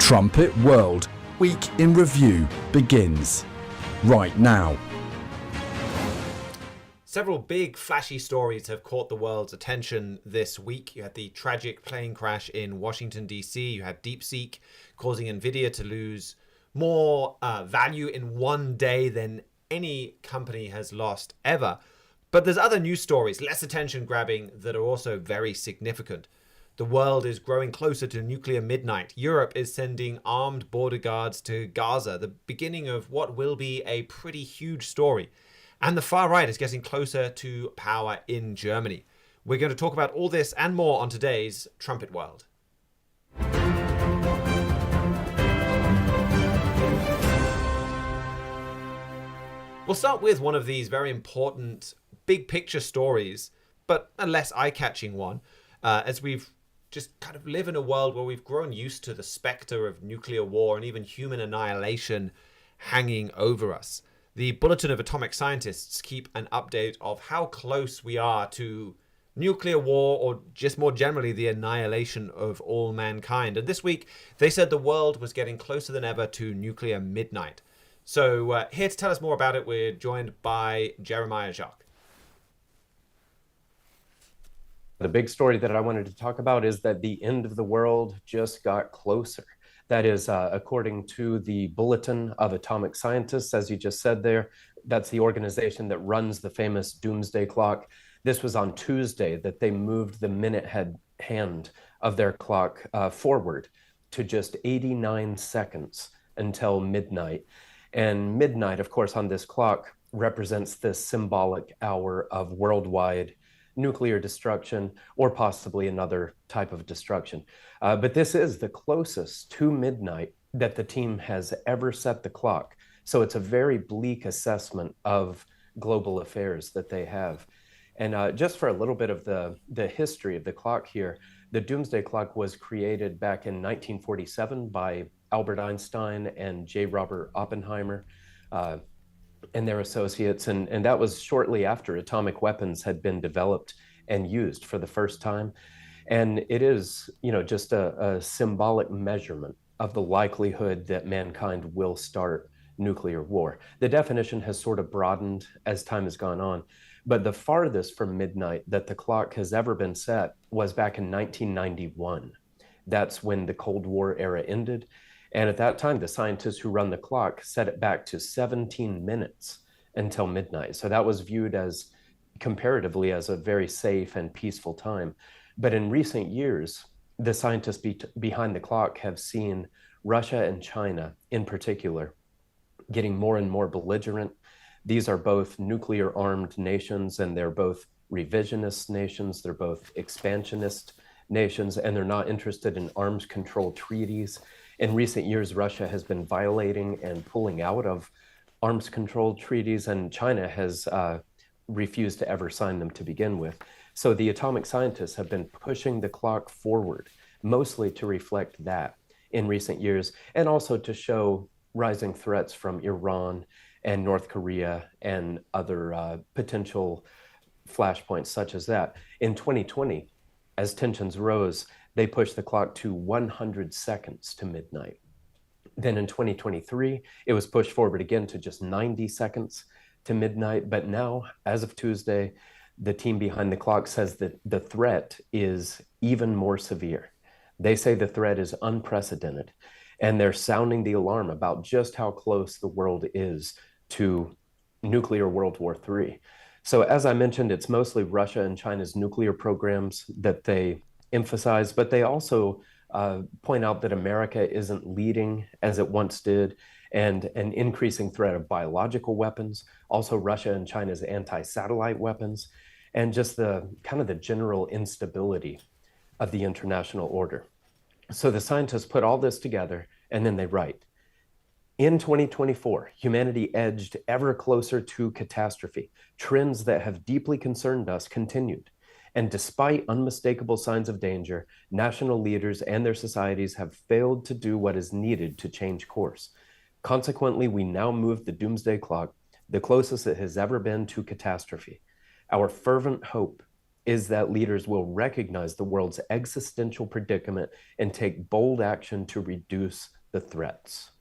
Trumpet World Week in Review begins right now. Several big flashy stories have caught the world's attention this week. You had the tragic plane crash in Washington, D.C. You had DeepSeek causing Nvidia to lose more value in one day than any company has lost ever. But there's other news stories, less attention grabbing, that are also very significant. The world is growing closer to nuclear midnight. Europe is sending armed border guards to Gaza, the beginning of what will be a pretty huge story. And the far right is getting closer to power in Germany. We're going to talk about all this and more on today's Trumpet World. We'll start with one of these very important big picture stories, but a less eye-catching one, as we've just kind of live in a world where we've grown used to the specter of nuclear war and even human annihilation hanging over us. The Bulletin of Atomic Scientists keep an update of how close we are to nuclear war, or just more generally the annihilation of all mankind. And this week they said the world was getting closer than ever to nuclear midnight. So here to tell us more about it, we're joined by Jeremiah Jacques. The big story that I wanted to talk about is that the end of the world just got closer. That is, according to the Bulletin of Atomic Scientists, as you just said there, that's the organization that runs the famous Doomsday Clock. This was on Tuesday that they moved the minute hand of their clock forward to just 89 seconds until midnight. And midnight, of course, on this clock represents this symbolic hour of worldwide nuclear destruction, or possibly another type of destruction. But this is the closest to midnight that the team has ever set the clock. So it's a very bleak assessment of global affairs that they have. And just for a little bit of the history of the clock here, the Doomsday Clock was created back in 1947 by Albert Einstein and J. Robert Oppenheimer and their associates, and that was shortly after atomic weapons had been developed and used for the first time. And it is, just a symbolic measurement of the likelihood that mankind will start nuclear war. The definition has sort of broadened as time has gone on, but the farthest from midnight that the clock has ever been set was back in 1991. That's when the Cold War era ended. And at that time, the scientists who run the clock set it back to 17 minutes until midnight. So that was viewed as comparatively as a very safe and peaceful time. But in recent years, the scientists behind the clock have seen Russia and China in particular getting more and more belligerent. These are both nuclear armed nations, and they're both revisionist nations. They're both expansionist nations, and they're not interested in arms control treaties. In recent years, Russia has been violating and pulling out of arms control treaties, and China has refused to ever sign them to begin with. So the atomic scientists have been pushing the clock forward, mostly to reflect that in recent years, and also to show rising threats from Iran and North Korea and other potential flashpoints such as that. In 2020, as tensions rose, they pushed the clock to 100 seconds to midnight. Then in 2023, it was pushed forward again to just 90 seconds to midnight. But now, as of Tuesday, the team behind the clock says that the threat is even more severe. They say the threat is unprecedented, and they're sounding the alarm about just how close the world is to nuclear World War III. So as I mentioned, it's mostly Russia and China's nuclear programs that they emphasize, but they also point out that America isn't leading as it once did, and an increasing threat of biological weapons, also Russia and China's anti-satellite weapons, and just the kind of the general instability of the international order. So the scientists put all this together, and then they write, in 2024, humanity edged ever closer to catastrophe. Trends that have deeply concerned us continued. And despite unmistakable signs of danger, national leaders and their societies have failed to do what is needed to change course. Consequently, we now move the Doomsday Clock, the closest it has ever been to catastrophe. Our fervent hope is that leaders will recognize the world's existential predicament and take bold action to reduce the threats.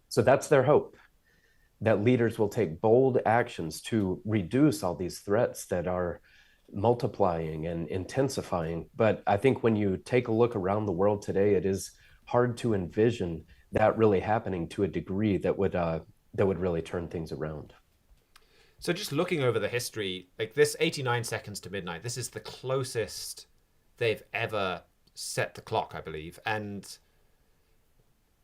So that's their hope, that leaders will take bold actions to reduce all these threats that are multiplying and intensifying. But I think when you take a look around the world today, it is hard to envision that really happening to a degree that would really turn things around. So just looking over the history, like this 89 seconds to midnight, this is the closest they've ever set the clock, I believe. And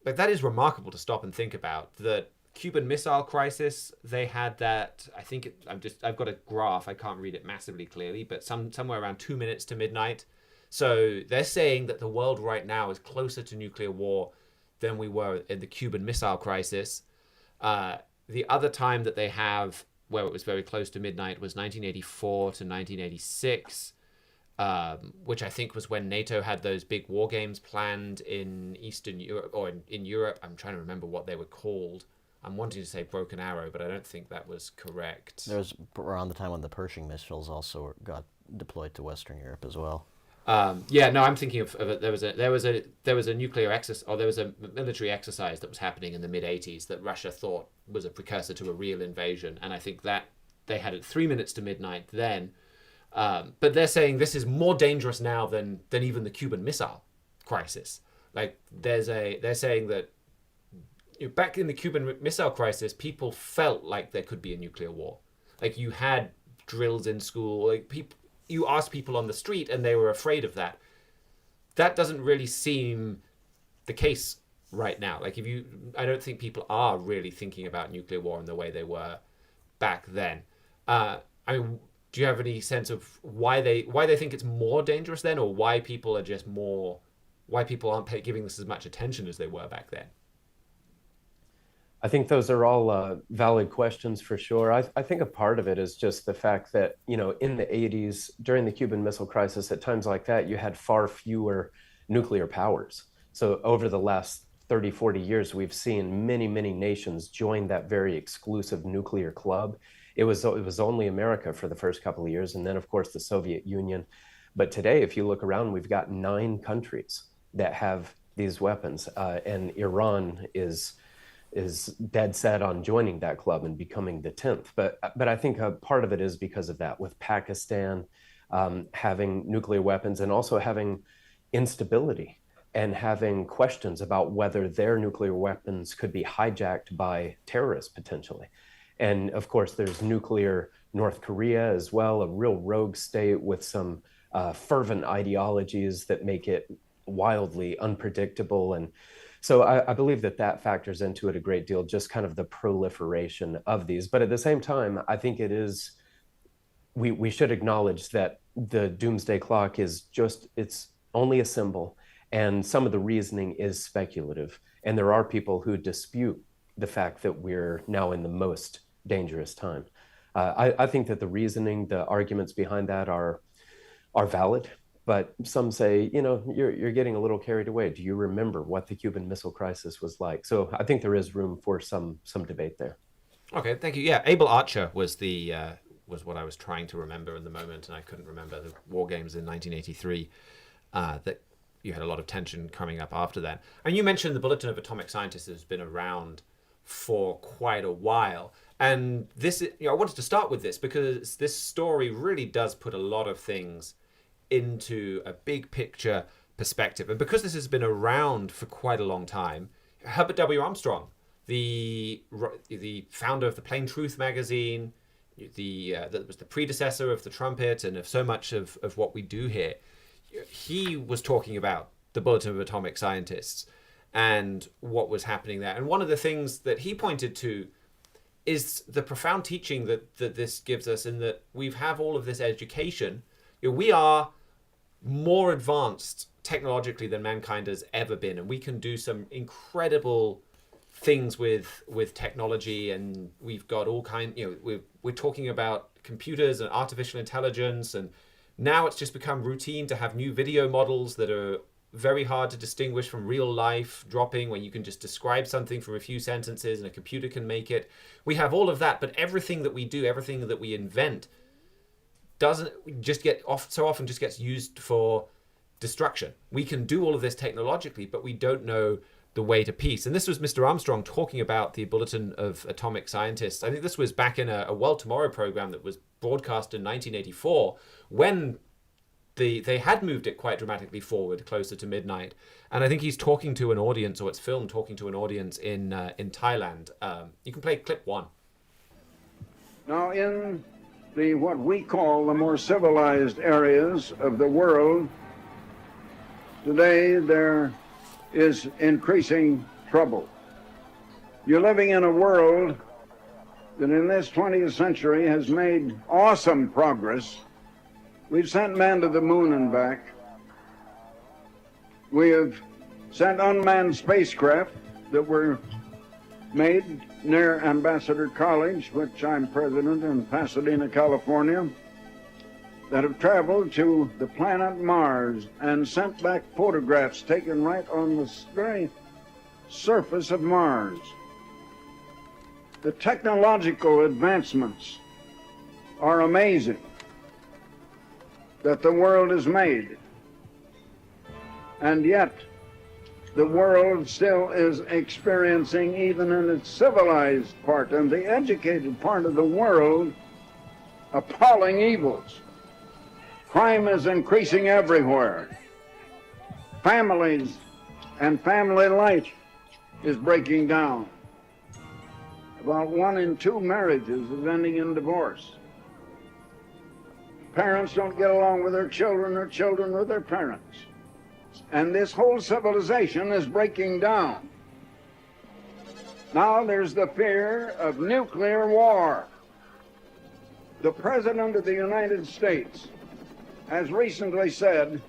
like that is remarkable to stop and think about. The Cuban Missile Crisis, they had that, I think, I've got a graph, I can't read it massively clearly, but somewhere around 2 minutes to midnight. So they're saying that the world right now is closer to nuclear war than we were in the Cuban Missile Crisis. The other time that they have where it was very close to midnight was 1984 to 1986, which I think was when NATO had those big war games planned in Eastern Europe, or in Europe. I'm trying to remember what they were called. I'm wanting to say Broken Arrow, but I don't think that was correct. There was around the time when the Pershing missiles also got deployed to Western Europe as well. I'm thinking of there was a nuclear exercise, or there was a military exercise that was happening in the mid 80s that Russia thought was a precursor to a real invasion, and I think that they had it 3 minutes to midnight then. But they're saying this is more dangerous now than even the Cuban Missile Crisis. Like they're saying that back in the Cuban Missile Crisis, people felt like there could be a nuclear war. Like you had drills in school, like you asked people on the street and they were afraid of that. That doesn't really seem the case right now. Like I don't think people are really thinking about nuclear war in the way they were back then. I mean, do you have any sense of why they think it's more dangerous then, or why people aren't giving this as much attention as they were back then? I think those are all valid questions for sure. I think a part of it is just the fact that, in the 80s, during the Cuban Missile Crisis, at times like that, you had far fewer nuclear powers. So over the last 30, 40 years, we've seen many, many nations join that very exclusive nuclear club. It was only America for the first couple of years, and then, of course, the Soviet Union. But today, if you look around, we've got 9 countries that have these weapons, and Iran is dead set on joining that club and becoming the 10th. But I think a part of it is because of that, with Pakistan having nuclear weapons and also having instability and having questions about whether their nuclear weapons could be hijacked by terrorists potentially. And of course, there's nuclear North Korea as well, a real rogue state with some fervent ideologies that make it wildly unpredictable. And so I believe that factors into it a great deal, just kind of the proliferation of these. But at the same time, I think it is, we should acknowledge that the Doomsday Clock is it's only a symbol, and some of the reasoning is speculative. And there are people who dispute the fact that we're now in the most dangerous time. I think that the reasoning, the arguments behind that are valid. But some say, you're getting a little carried away. Do you remember what the Cuban Missile Crisis was like? So I think there is room for some debate there. Okay, thank you. Yeah, Able Archer was was what I was trying to remember in the moment, and I couldn't remember the war games in 1983. That you had a lot of tension coming up after that. And you mentioned the Bulletin of Atomic Scientists has been around for quite a while. And this, I wanted to start with this because this story really does put a lot of things into a big picture perspective. And because this has been around for quite a long time, Herbert W. Armstrong, the founder of the Plain Truth magazine, that was the predecessor of the Trumpet and of so much of what we do here, he was talking about the Bulletin of Atomic Scientists and what was happening there. And one of the things that he pointed to is the profound teaching that this gives us, in that we have all of this education. We are more advanced technologically than mankind has ever been, and we can do some incredible things with technology, and we've got all kind, we're talking about computers and artificial intelligence, and now it's just become routine to have new video models that are very hard to distinguish from real life dropping, when you can just describe something from a few sentences and a computer can make it. We have all of that, but everything that we do, everything that we invent, doesn't just get off so often just gets used for destruction. We can do all of this technologically, but we don't know the way to peace. And this was Mr. Armstrong talking about the Bulletin of Atomic Scientists. I think this was back in a World Tomorrow program that was broadcast in 1984, when they had moved it quite dramatically forward, closer to midnight. And I think he's talking to an audience, or it's filmed talking to an audience in Thailand. You can play clip 1. Now, in what we call the more civilized areas of the world, today there is increasing trouble. You're living in a world that in this 20th century has made awesome progress. We've sent man to the moon and back. We have sent unmanned spacecraft that were made near Ambassador College, which I'm president, in Pasadena, California, that have traveled to the planet Mars and sent back photographs taken right on the very surface of Mars. The technological advancements are amazing that the world has made. And yet, the world still is experiencing, even in its civilized part and the educated part of the world, appalling evils. Crime is increasing everywhere. Families and family life is breaking down. About 1 in 2 marriages is ending in divorce. Parents don't get along with their children, or children with their parents. And this whole civilization is breaking down. Now there's the fear of nuclear war. The President of the United States has recently said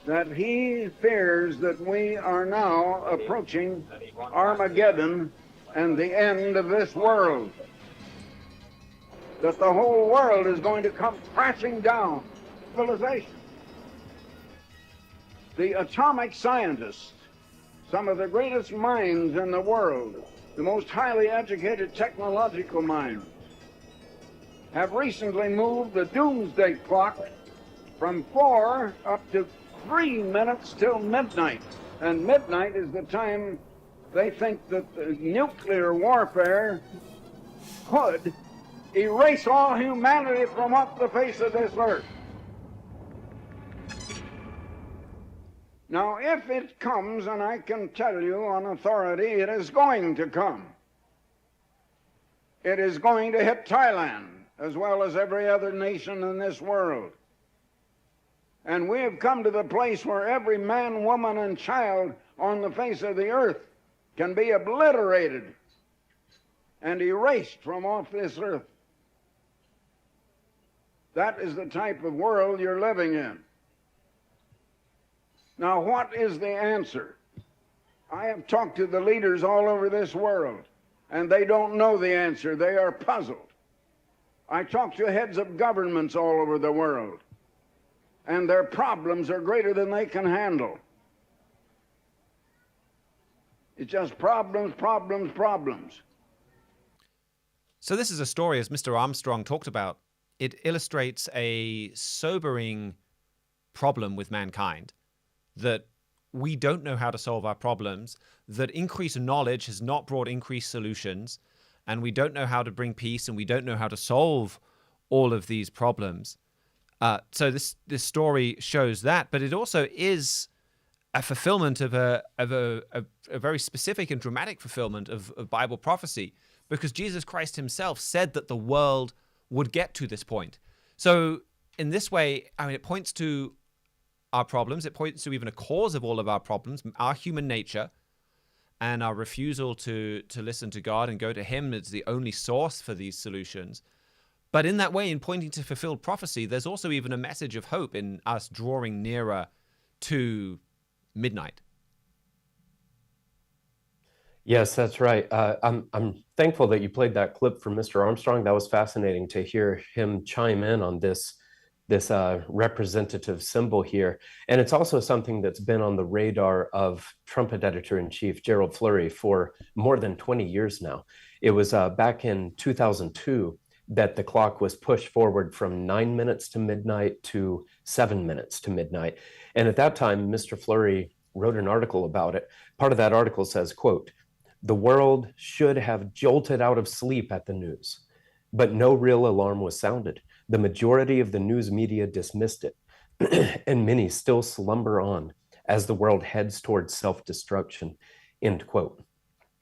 that he fears that we are now approaching Armageddon and the end of this world. That the whole world is going to come crashing down. Civilization. The atomic scientists, some of the greatest minds in the world, the most highly educated technological minds, have recently moved the Doomsday Clock from 4 up to 3 minutes till midnight. And midnight is the time they think that the nuclear warfare could erase all humanity from off the face of this earth. Now, if it comes, and I can tell you on authority, it is going to come. It is going to hit Thailand, as well as every other nation in this world. And we have come to the place where every man, woman, and child on the face of the earth can be obliterated and erased from off this earth. That is the type of world you're living in. Now, what is the answer? I have talked to the leaders all over this world, and they don't know the answer. They are puzzled. I talked to heads of governments all over the world, and their problems are greater than they can handle. It's just problems, problems, problems. So this is a story, as Mr. Armstrong talked about. It illustrates a sobering problem with mankind, that we don't know how to solve our problems, that increased knowledge has not brought increased solutions, and we don't know how to bring peace, and we don't know how to solve all of these problems. So this story shows that, but it also is a fulfillment of a very specific and dramatic fulfillment of Bible prophecy, because Jesus Christ himself said that the world would get to this point. So in this way, I mean, it points to our problems. It points to even a cause of all of our problems, our human nature, and our refusal to listen to God and go to him as the only source for these solutions. But in that way, in pointing to fulfilled prophecy, there's also even a message of hope in us drawing nearer to midnight. Yes, that's right. I'm thankful that you played that clip from Mr. Armstrong. That was fascinating to hear him chime in on this representative symbol here. And it's also something that's been on the radar of Trumpet Editor-in-Chief Gerald Flurry for more than 20 years now. It was back in 2002 that the clock was pushed forward from 9 minutes to midnight to 7 minutes to midnight. And at that time, Mr. Fleury wrote an article about it. Part of that article says, quote, "The world should have jolted out of sleep at the news, but no real alarm was sounded. The majority of the news media dismissed it, and many still slumber on as the world heads towards self-destruction," end quote.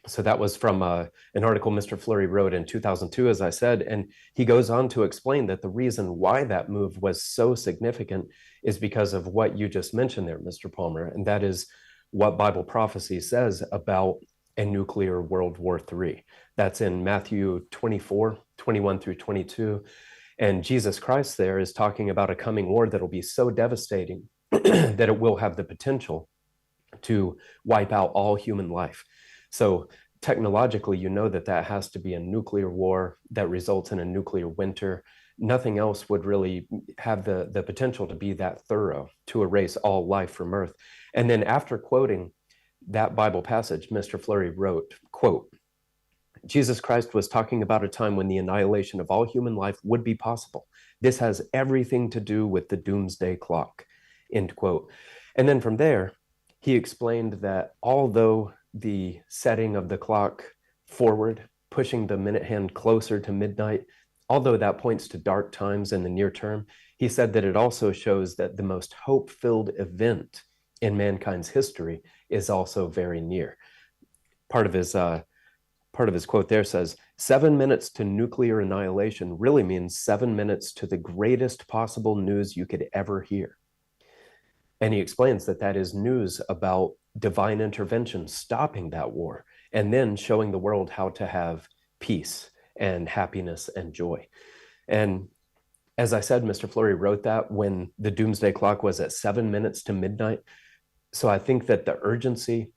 So that was from an article Mr. Fleury wrote in 2002, as I said, and he goes on to explain that the reason why that move was so significant is because of what you just mentioned there, Mr. Palmer, and that is what Bible prophecy says about a nuclear World War III. That's in Matthew 24, 21 through 22. And Jesus Christ there is talking about a coming war that'll be so devastating that it will have the potential to wipe out all human life. So technologically, you know that that has to be a nuclear war that results in a nuclear winter. Nothing else would really have the potential to be that thorough to erase all life from Earth. And then after quoting that Bible passage, Mr. Fleury wrote, quote, "Jesus Christ was talking about a time when the annihilation of all human life would be possible. This has everything to do with the Doomsday Clock," end quote. And then from there, he explained that although the setting of the clock forward, pushing the minute hand closer to midnight, although that points to dark times in the near term, he said that it also shows that the most hope-filled event in mankind's history is also very near. Part of his quote there says, "7 minutes to nuclear annihilation really means 7 minutes to the greatest possible news you could ever hear." And he explains that that is news about divine intervention stopping that war, and then showing the world how to have peace and happiness and joy. And as I said, Mr. Fleury wrote that when the Doomsday Clock was at 7 minutes to midnight. So I think that the urgency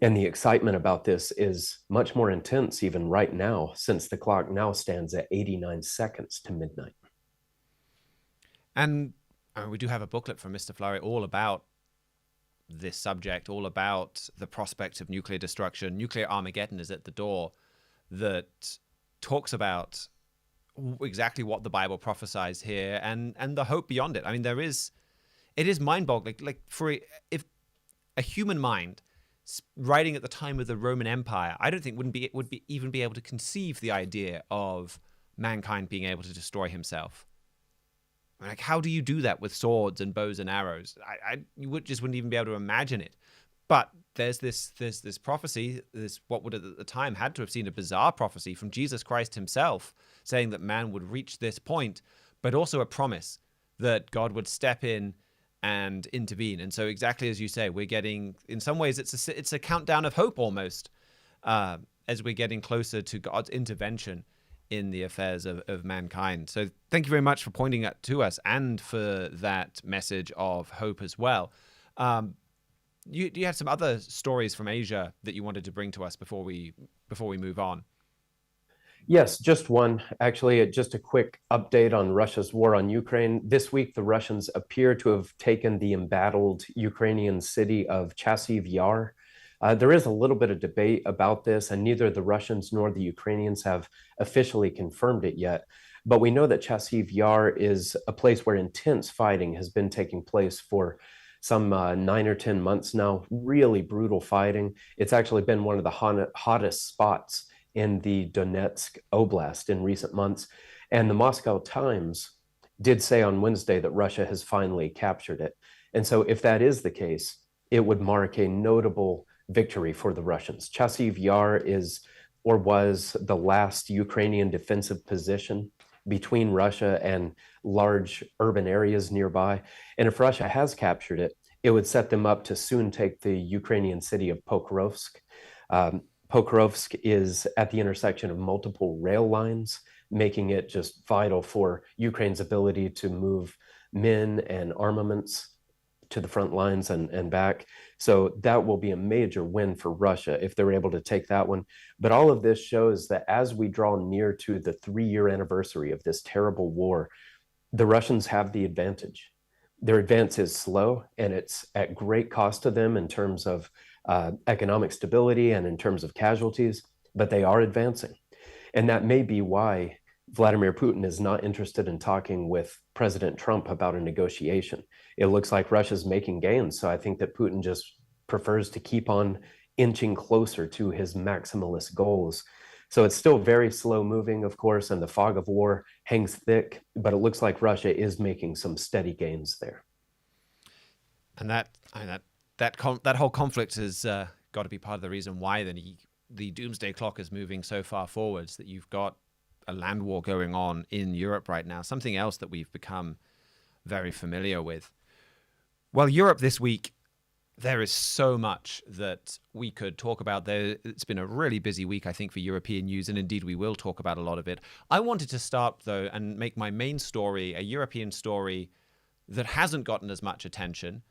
and the excitement about this is much more intense even right now, since the clock now stands at 89 seconds to midnight. And we do have a booklet from Mr. Fleury all about this subject, all about the prospect of nuclear destruction. Nuclear Armageddon is at the door, that talks about exactly what the Bible prophesies here and the hope beyond it. I mean, it is mind-boggling. Like if a human mind writing at the time of the Roman Empire, I don't think would even be able to conceive the idea of mankind being able to destroy himself. Like, how do you do that with swords and bows and arrows? You wouldn't even be able to imagine it. But there's this prophecy, this what would at the time had to have seen a bizarre prophecy from Jesus Christ himself, saying that man would reach this point, but also a promise that God would step in and intervene. And so, exactly as you say, we're getting, in some ways, it's a countdown of hope almost, as we're getting closer to God's intervention in the affairs of mankind. So thank you very much for pointing that to us and for that message of hope as well. You have some other stories from Asia that you wanted to bring to us before we move on? Yes, just one. Actually, just a quick update on Russia's war on Ukraine. This week, the Russians appear to have taken the embattled Ukrainian city of Chasiv Yar. There is a little bit of debate about this, and neither the Russians nor the Ukrainians have officially confirmed it yet. But we know that Chasiv Yar is a place where intense fighting has been taking place for some 9 or 10 months now, really brutal fighting. It's actually been one of the hottest spots in the Donetsk Oblast in recent months. And the Moscow Times did say on Wednesday that Russia has finally captured it. And so if that is the case, it would mark a notable victory for the Russians. Chasiv Yar is or was the last Ukrainian defensive position between Russia and large urban areas nearby. And if Russia has captured it, it would set them up to soon take the Ukrainian city of Pokrovsk. Pokrovsk is at the intersection of multiple rail lines, making it just vital for Ukraine's ability to move men and armaments to the front lines and back. So that will be a major win for Russia if they're able to take that one. But all of this shows that as we draw near to the 3-year anniversary of this terrible war, the Russians have the advantage. Their advance is slow, and it's at great cost to them in terms of economic stability and in terms of casualties, but they are advancing. And that may be why Vladimir Putin is not interested in talking with President Trump about a negotiation. It looks like Russia's making gains. So I think that Putin just prefers to keep on inching closer to his maximalist goals. So it's still very slow moving, of course, and the fog of war hangs thick, but it looks like Russia is making some steady gains there. And that whole conflict has got to be part of the reason why the Doomsday Clock is moving so far forwards, that you've got a land war going on in Europe right now, something else that we've become very familiar with. Well, Europe this week, there is so much that we could talk about there. It's been a really busy week, I think, for European news, and indeed we will talk about a lot of it. I wanted to start, though, and make my main story a European story that hasn't gotten as much attention.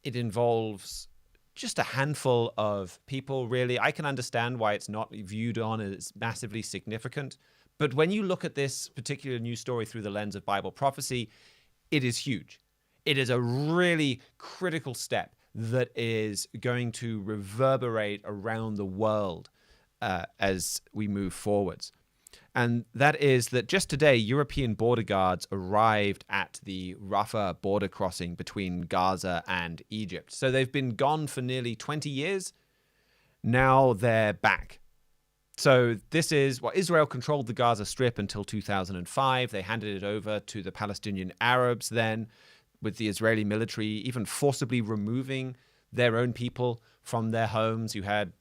It involves just a handful of people, really. I can understand why it's not viewed on as massively significant, but when you look at this particular news story through the lens of Bible prophecy, it is huge. It is a really critical step that is going to reverberate around the world as we move forwards. And that is that just today, European border guards arrived at the Rafah border crossing between Gaza and Egypt. So they've been gone for nearly 20 years. Now they're back. So this is, well, Israel controlled the Gaza Strip until 2005. They handed it over to the Palestinian Arabs then, with the Israeli military even forcibly removing their own people from their homes. You had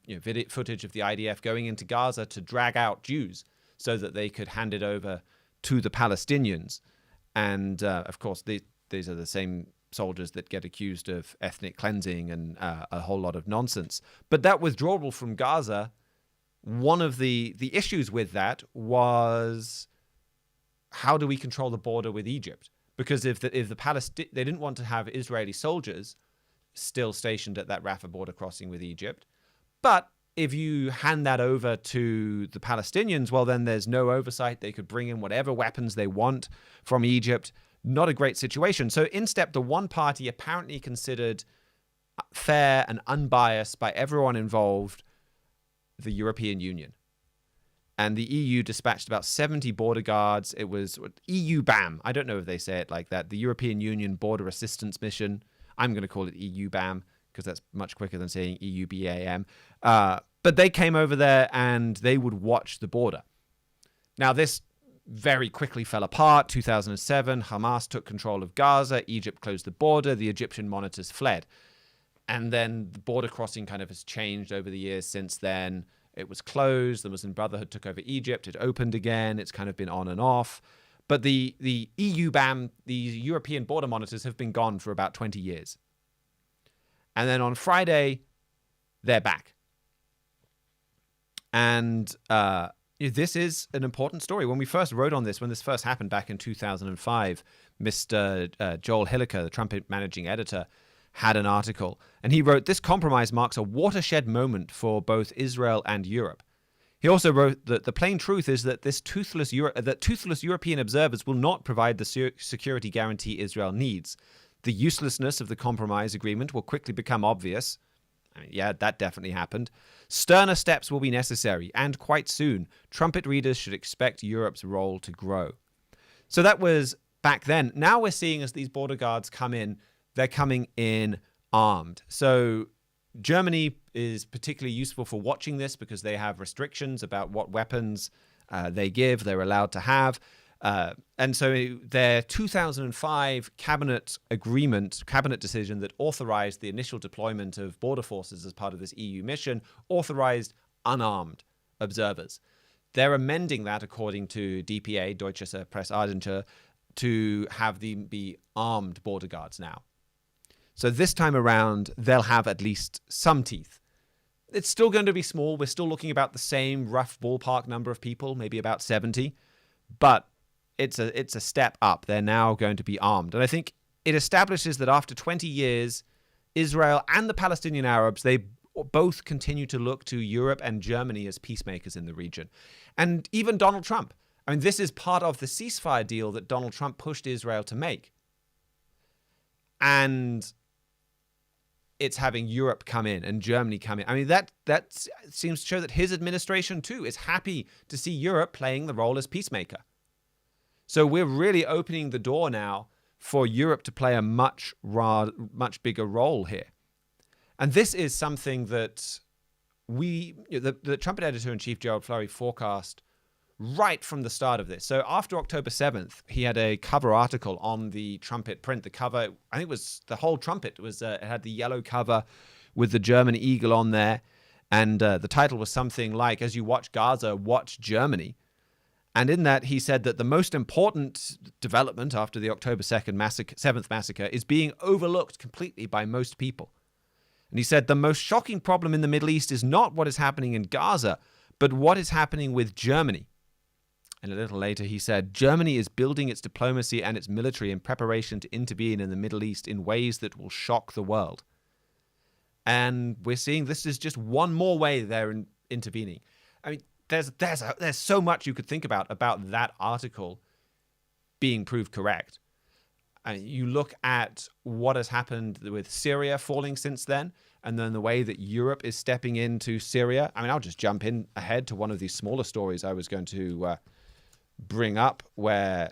video footage of the IDF going into Gaza to drag out Jews so that they could hand it over to the Palestinians. And of course, these are the same soldiers that get accused of ethnic cleansing and a whole lot of nonsense. But that withdrawal from Gaza, one of the issues with that was, how do we control the border with Egypt? Because if they didn't want to have Israeli soldiers still stationed at that Rafah border crossing with Egypt. But if you hand that over to the Palestinians, well, then there's no oversight. They could bring in whatever weapons they want from Egypt. Not a great situation. So in stepped the one party apparently considered fair and unbiased by everyone involved, the European Union. And the EU dispatched about 70 border guards. It was EU BAM. I don't know if they say it like that. The European Union Border Assistance Mission. I'm going to call it EU BAM because that's much quicker than saying EU BAM. But they came over there and they would watch the border. Now, this very quickly fell apart. 2007, Hamas took control of Gaza. Egypt closed the border. The Egyptian monitors fled. And then the border crossing kind of has changed over the years since then. It was closed. The Muslim Brotherhood took over Egypt. It opened again. It's kind of been on and off. But the EU BAM, the European border monitors, have been gone for about 20 years. And then on Friday, they're back. And this is an important story. When we first wrote on this, when this first happened back in 2005, Mr. Joel Hilliker, the Trump managing editor, had an article, and he wrote, "This compromise marks a watershed moment for both Israel and Europe." He also wrote that the plain truth is that toothless European observers will not provide the security guarantee Israel needs. The uselessness of the compromise agreement will quickly become obvious. I mean, yeah, that definitely happened. Sterner steps will be necessary, and quite soon. Trumpet readers should expect Europe's role to grow. So that was back then. Now we're seeing, as these border guards come in, they're coming in armed. So Germany is particularly useful for watching this because they have restrictions about what weapons they're allowed to have. And so their 2005 cabinet decision that authorized the initial deployment of border forces as part of this EU mission authorized unarmed observers. They're amending that, according to DPA, Deutsches Presseagentur, to have them be armed border guards now. So this time around, they'll have at least some teeth. It's still going to be small. We're still looking about the same rough ballpark number of people, maybe about 70. But it's a step up. They're now going to be armed. And I think it establishes that after 20 years, Israel and the Palestinian Arabs, they both continue to look to Europe and Germany as peacemakers in the region. And even Donald Trump. I mean, this is part of the ceasefire deal that Donald Trump pushed Israel to make. And it's having Europe come in and Germany come in. I mean, that seems to show that his administration, too, is happy to see Europe playing the role as peacemaker. So we're really opening the door now for Europe to play a much bigger role here. And this is something that the Trumpet editor-in-chief, Gerald Flurry, forecast right from the start of this. So after October 7th, he had a cover article on the Trumpet print. The cover, I think it was the whole Trumpet. It had the yellow cover with the German eagle on there. And the title was something like, "As you watch Gaza, watch Germany." And in that, he said that the most important development after the October 7th massacre is being overlooked completely by most people. And he said the most shocking problem in the Middle East is not what is happening in Gaza, but what is happening with Germany. And a little later, he said, Germany is building its diplomacy and its military in preparation to intervene in the Middle East in ways that will shock the world. And we're seeing this is just one more way they're intervening. I mean, there's so much you could think about that article being proved correct. You look at what has happened with Syria falling since then, and then the way that Europe is stepping into Syria. I mean, I'll just jump in ahead to one of these smaller stories I was going to bring up, where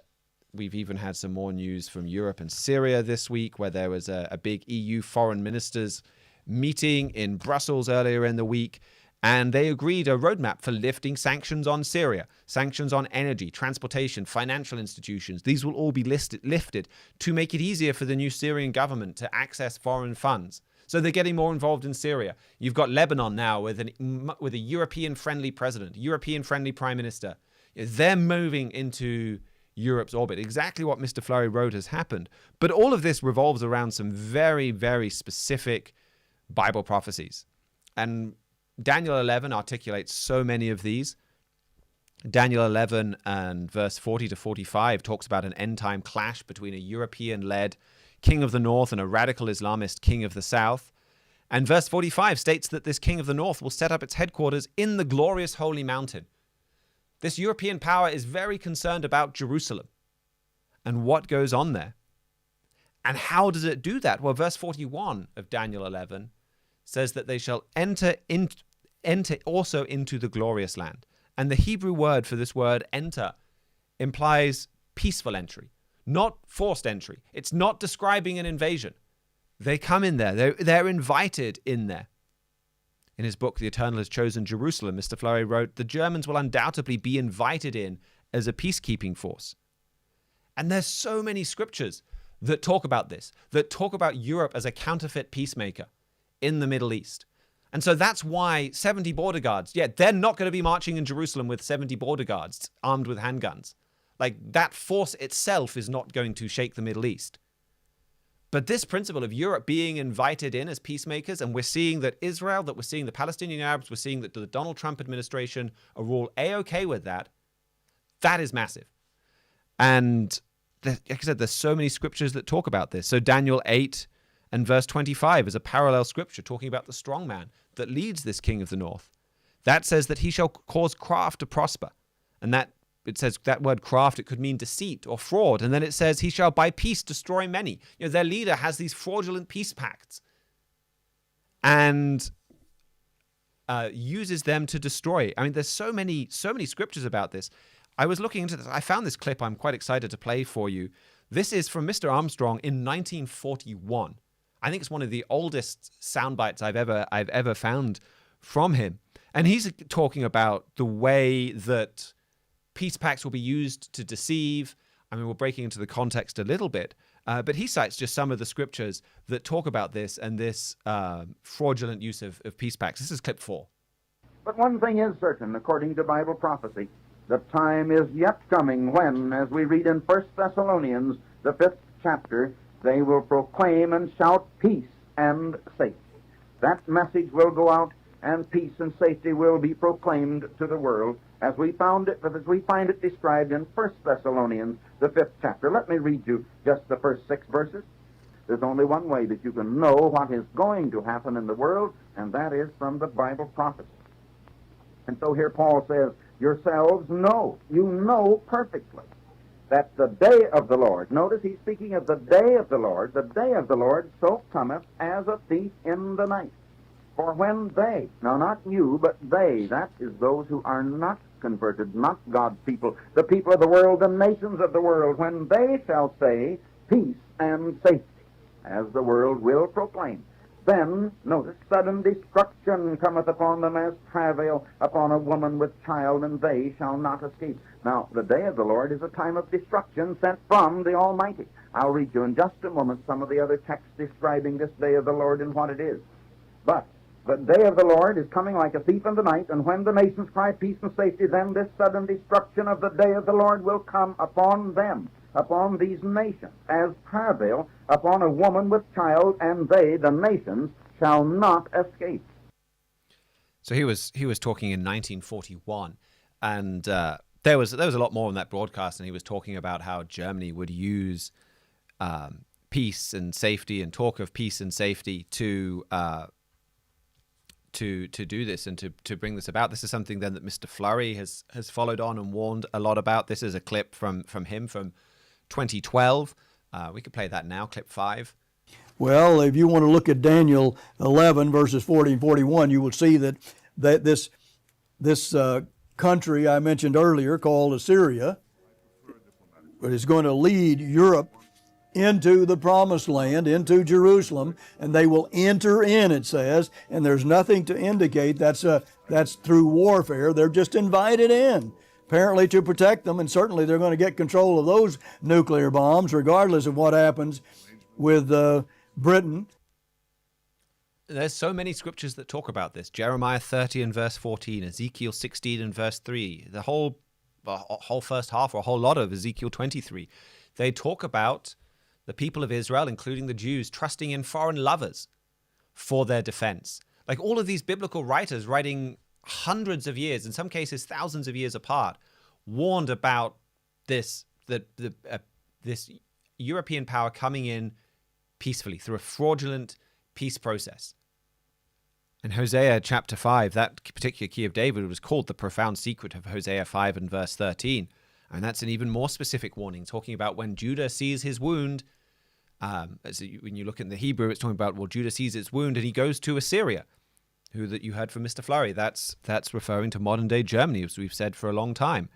we've even had some more news from Europe and Syria this week, where there was a big EU foreign ministers meeting in Brussels earlier in the week, and they agreed a roadmap for lifting sanctions on Syria, sanctions on energy, transportation, financial institutions. These will all be lifted to make it easier for the new Syrian government to access foreign funds. So they're getting more involved in Syria. You've got Lebanon now with a European-friendly president, European-friendly prime minister. They're moving into Europe's orbit. Exactly what Mr. Flurry wrote has happened. But all of this revolves around some very, very specific Bible prophecies. And Daniel 11 articulates so many of these. Daniel 11 and verse 40 to 45 talks about an end-time clash between a European-led king of the north and a radical Islamist king of the south. And verse 45 states that this king of the north will set up its headquarters in the glorious holy mountain. This European power is very concerned about Jerusalem and what goes on there. And how does it do that? Well, verse 41 of Daniel 11 says that they shall enter also into the glorious land. And the Hebrew word for this word, enter, implies peaceful entry, not forced entry. It's not describing an invasion. They come in there. They're invited in there. In his book, The Eternal Has Chosen Jerusalem, Mr. Flurry wrote, the Germans will undoubtedly be invited in as a peacekeeping force. And there's so many scriptures that talk about this, that talk about Europe as a counterfeit peacemaker in the Middle East. And so that's why 70 border guards, they're not going to be marching in Jerusalem with 70 border guards armed with handguns. Like, that force itself is not going to shake the Middle East. But this principle of Europe being invited in as peacemakers, and we're seeing that Israel, that we're seeing the Palestinian Arabs, we're seeing that the Donald Trump administration are all A-okay with that, that is massive. And like I said, there's so many scriptures that talk about this. So Daniel 8 and verse 25 is a parallel scripture talking about the strong man that leads this king of the north. That says that he shall cause craft to prosper. And that it says that word craft, it could mean deceit or fraud. And then it says he shall by peace destroy many. Their leader has these fraudulent peace pacts and uses them to destroy. I mean, there's so many scriptures about this. I was looking into this. I found this clip I'm quite excited to play for you. This is from Mr. Armstrong in 1941. I think it's one of the oldest sound bites I've ever found from him. And he's talking about the way that peace pacts will be used to deceive. I mean, we're breaking into the context a little bit, but he cites just some of the scriptures that talk about this and this fraudulent use of peace pacts. This is clip 4. But one thing is certain, according to Bible prophecy, the time is yet coming when, as we read in 1 Thessalonians, the 5th chapter, they will proclaim and shout peace and safety. That message will go out, and peace and safety will be proclaimed to the world, as we find it described in 1 Thessalonians, the 5th chapter. Let me read you just the first 6 verses. There's only one way that you can know what is going to happen in the world, and that is from the Bible prophecy. And so here Paul says, yourselves know, you know perfectly, that the day of the Lord, notice he's speaking of the day of the Lord so cometh as a thief in the night. For when they, now not you, but they, that is those who are not converted, not God's people, the people of the world, the nations of the world, when they shall say peace and safety, as the world will proclaim, then, notice, sudden destruction cometh upon them as travail upon a woman with child, and they shall not escape. Now, the day of the Lord is a time of destruction sent from the Almighty. I'll read you in just a moment some of the other texts describing this day of the Lord and what it is. But the day of the Lord is coming like a thief in the night, and when the nations cry peace and safety, then this sudden destruction of the day of the Lord will come upon them, upon these nations, as travail upon a woman with child, and they, the nations, shall not escape. So he was talking in 1941, and there was a lot more in that broadcast, and he was talking about how Germany would use peace and safety and talk of peace and safety to do this and to bring this about. This is something then that Mr. Fleury has followed on and warned a lot about. This is a clip from him from 2012. We could play that now, clip 5. Well, if you want to look at Daniel 11, verses 40 and 41, you will see that this country I mentioned earlier, called Assyria, is going to lead Europe into the promised land, into Jerusalem, and they will enter in, it says, and there's nothing to indicate that's through warfare. They're just invited in, apparently to protect them, and certainly they're going to get control of those nuclear bombs, regardless of what happens with Britain. There's so many scriptures that talk about this. Jeremiah 30 and verse 14, Ezekiel 16 and verse 3, the whole first half, or a whole lot of Ezekiel 23. They talk about the people of Israel, including the Jews, trusting in foreign lovers for their defense. Like all of these biblical writers writing hundreds of years, in some cases thousands of years apart, warned about this European power coming in peacefully through a fraudulent peace process. In Hosea chapter 5, that particular key of David was called the profound secret of Hosea 5 and verse 13. And that's an even more specific warning, talking about when Judah sees his wound. When you look in the Hebrew, it's talking about, well, Judah sees its wound and he goes to Assyria, who that you heard from Mr. Fleury. That's referring to modern-day Germany, as we've said for a long time.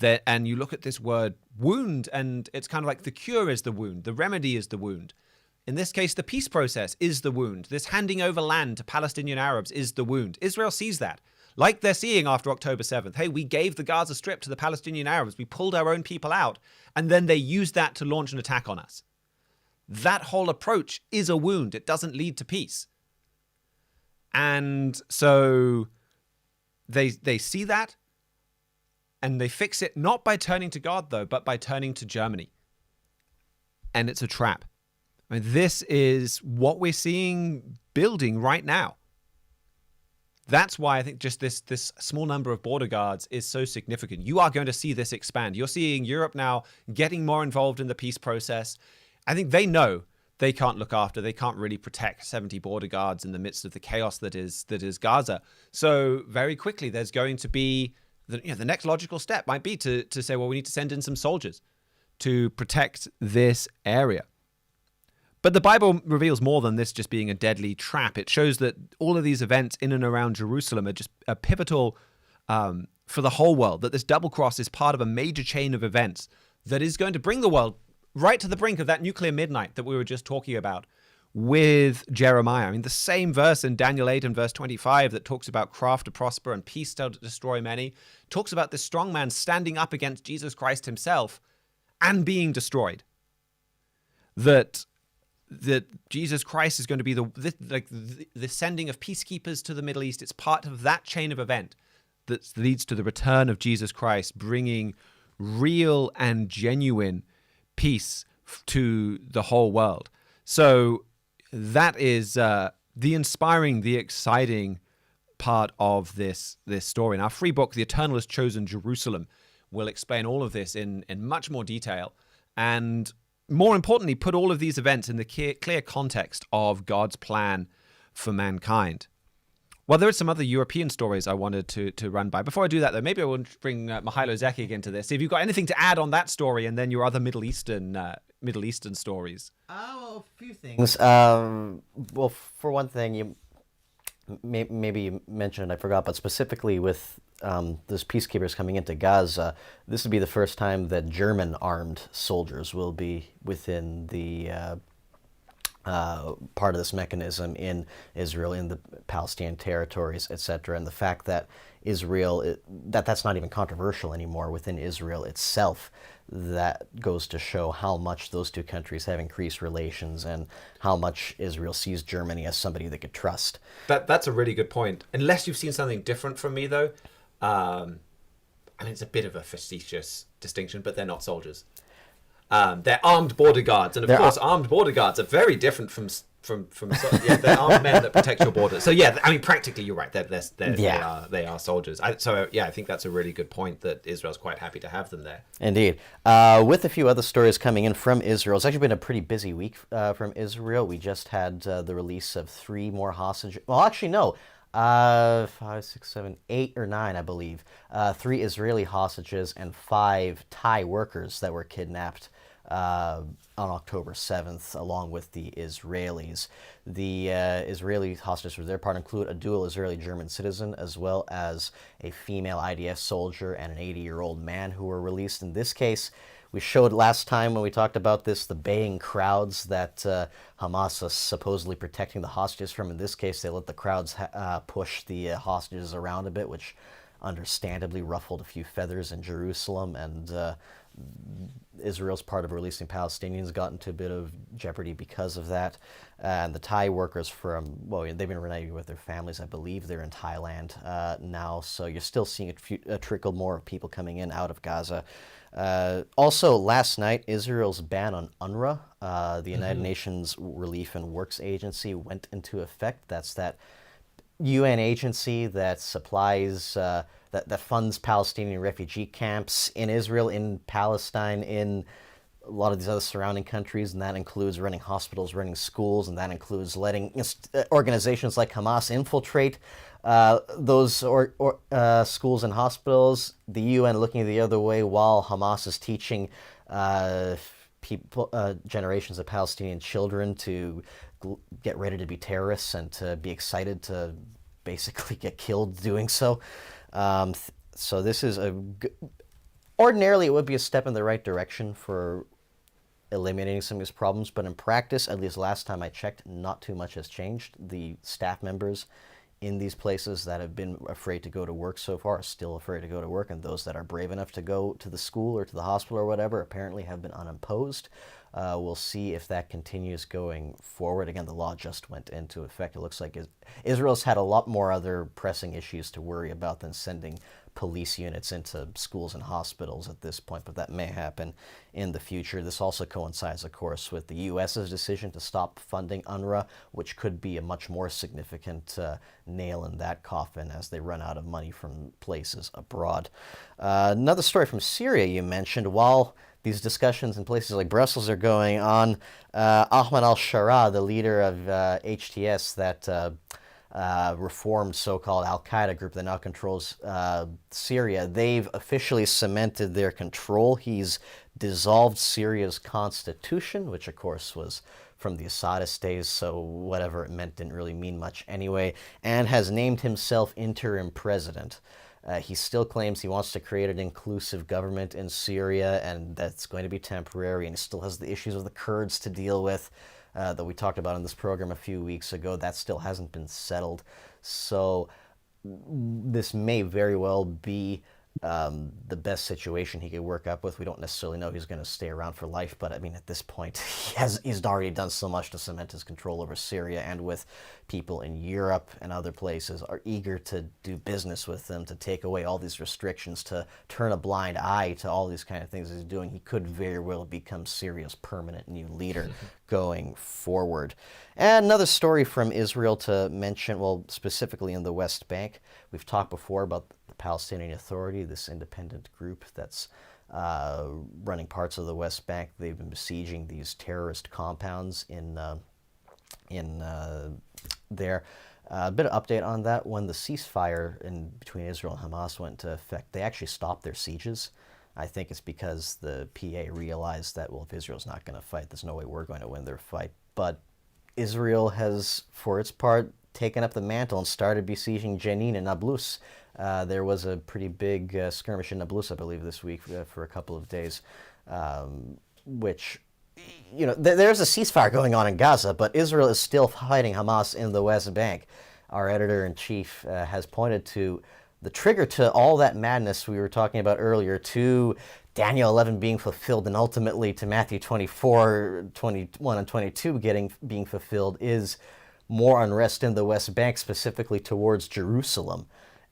And you look at this word wound, and it's kind of like the cure is the wound, the remedy is the wound. In this case, the peace process is the wound. This handing over land to Palestinian Arabs is the wound. Israel sees that. Like they're seeing after October 7th. Hey, we gave the Gaza Strip to the Palestinian Arabs. We pulled our own people out. And then they used that to launch an attack on us. That whole approach is a wound. It doesn't lead to peace. And so they see that. And they fix it not by turning to God, though, but by turning to Germany. And it's a trap. I mean, this is what we're seeing building right now. That's why I think just this small number of border guards is so significant. You are going to see this expand. You're seeing Europe now getting more involved in the peace process. I think they know they can't look after, they can't really protect 70 border guards in the midst of the chaos that is Gaza. So very quickly, there's going to be, the next logical step might be to say, well, we need to send in some soldiers to protect this area. But the Bible reveals more than this just being a deadly trap. It shows that all of these events in and around Jerusalem are just pivotal for the whole world, that this double cross is part of a major chain of events that is going to bring the world right to the brink of that nuclear midnight that we were just talking about with Jeremiah. I mean, the same verse in Daniel 8 and verse 25 that talks about craft to prosper and peace to destroy many, talks about this strong man standing up against Jesus Christ himself and being destroyed. That Jesus Christ is going to be the sending of peacekeepers to the Middle East. It's part of that chain of event that leads to the return of Jesus Christ, bringing real and genuine peace to the whole world. So that is the inspiring, the exciting part of this story. In our free book, The Eternal Has Chosen Jerusalem, will explain all of this in much more detail, and more importantly, put all of these events in the clear context of God's plan for mankind. Well, there are some other European stories I wanted to run by. Before I do that, though, maybe I will bring Mihailo Zekic into this. If you've got anything to add on that story, and then your other Middle Eastern stories. Well, a few things. Well, for one thing, you maybe you mentioned it, I forgot, but specifically with those peacekeepers coming into Gaza, this would be the first time that German armed soldiers will be within the part of this mechanism in Israel, in the Palestinian territories, etc. And the fact that Israel, that's not even controversial anymore within Israel itself, that goes to show how much those two countries have increased relations and how much Israel sees Germany as somebody they could trust. That's a really good point. Unless you've seen something different from me, though, I mean, it's a bit of a facetious distinction, but they're not soldiers. They're armed border guards, and of course, armed border guards are very different from they're armed men that protect your borders. So yeah, I mean, practically, you're right. They are soldiers. I think that's a really good point, that Israel's quite happy to have them there. Indeed. With a few other stories coming in from Israel, it's actually been a pretty busy week from Israel. We just had the release of 3 more hostages. Well, actually, no. 5, 6, 7, 8 or 9, I believe. 3 Israeli hostages and 5 Thai workers that were kidnapped on October 7th, along with the Israelis. The Israeli hostages, for their part, include a dual Israeli-German citizen, as well as a female IDF soldier and an 80-year-old man who were released. In this case, we showed last time when we talked about this, the baying crowds that Hamas is supposedly protecting the hostages from. In this case, they let the crowds push the hostages around a bit, which understandably ruffled a few feathers in Jerusalem, and Israel's part of releasing Palestinians got into a bit of jeopardy because of that. And the Thai workers they've been reuniting with their families. I believe they're in Thailand now, so you're still seeing a trickle more of people coming in out of Gaza. Also, last night, Israel's ban on UNRWA, the United Nations Relief and Works Agency, went into effect. That's that UN agency that supplies, that funds Palestinian refugee camps in Israel, in Palestine, in a lot of these other surrounding countries, and that includes running hospitals, running schools, and that includes letting organizations like Hamas infiltrate those schools and hospitals. The UN looking the other way while Hamas is teaching generations of Palestinian children to get ready to be terrorists and to be excited to basically get killed doing so. So this is ordinarily it would be a step in the right direction for eliminating some of these problems, but in practice, at least last time I checked, not too much has changed. The staff members in these places that have been afraid to go to work so far are still afraid to go to work, and those that are brave enough to go to the school or to the hospital or whatever apparently have been unimposed. We'll see if that continues going forward. Again, the law just went into effect. It looks like Israel's had a lot more other pressing issues to worry about than sending police units into schools and hospitals at this point, but that may happen in the future. This also coincides, of course, with the U.S.'s decision to stop funding UNRWA, which could be a much more significant nail in that coffin as they run out of money from places abroad. Another story from Syria you mentioned. While these discussions in places like Brussels are going on, Ahmad al-Shara, the leader of HTS, that reformed so-called al-Qaeda group that now controls Syria, they've officially cemented their control. He's dissolved Syria's constitution, which of course was from the Assadist days, so whatever it meant didn't really mean much anyway, and has named himself interim president. He still claims he wants to create an inclusive government in Syria, and that's going to be temporary, and he still has the issues of the Kurds to deal with that we talked about in this program a few weeks ago. That still hasn't been settled. So this may very well be the best situation he could work up with. We don't necessarily know he's going to stay around for life, but I mean, at this point, he's already done so much to cement his control over Syria, and with people in Europe and other places are eager to do business with them, to take away all these restrictions, to turn a blind eye to all these kind of things he's doing. He could very well become Syria's permanent new leader going forward. And another story from Israel to mention, well, specifically in the West Bank. We've talked before about the Palestinian Authority, this independent group that's running parts of the West Bank. They've been besieging these terrorist compounds in there. A bit of update on that. When the ceasefire between Israel and Hamas went into effect, they actually stopped their sieges. I think it's because the PA realized that, well, if Israel's not going to fight, there's no way we're going to win their fight. But Israel has, for its part, taken up the mantle and started besieging Jenin and Nablus. There was a pretty big skirmish in Nablus, I believe, this week for a couple of days, which, you know, there's a ceasefire going on in Gaza, but Israel is still fighting Hamas in the West Bank. Our editor-in-chief has pointed to the trigger to all that madness we were talking about earlier, to Daniel 11 being fulfilled, and ultimately to Matthew 24, 21, and 22 being fulfilled, is more unrest in the West Bank, specifically towards Jerusalem.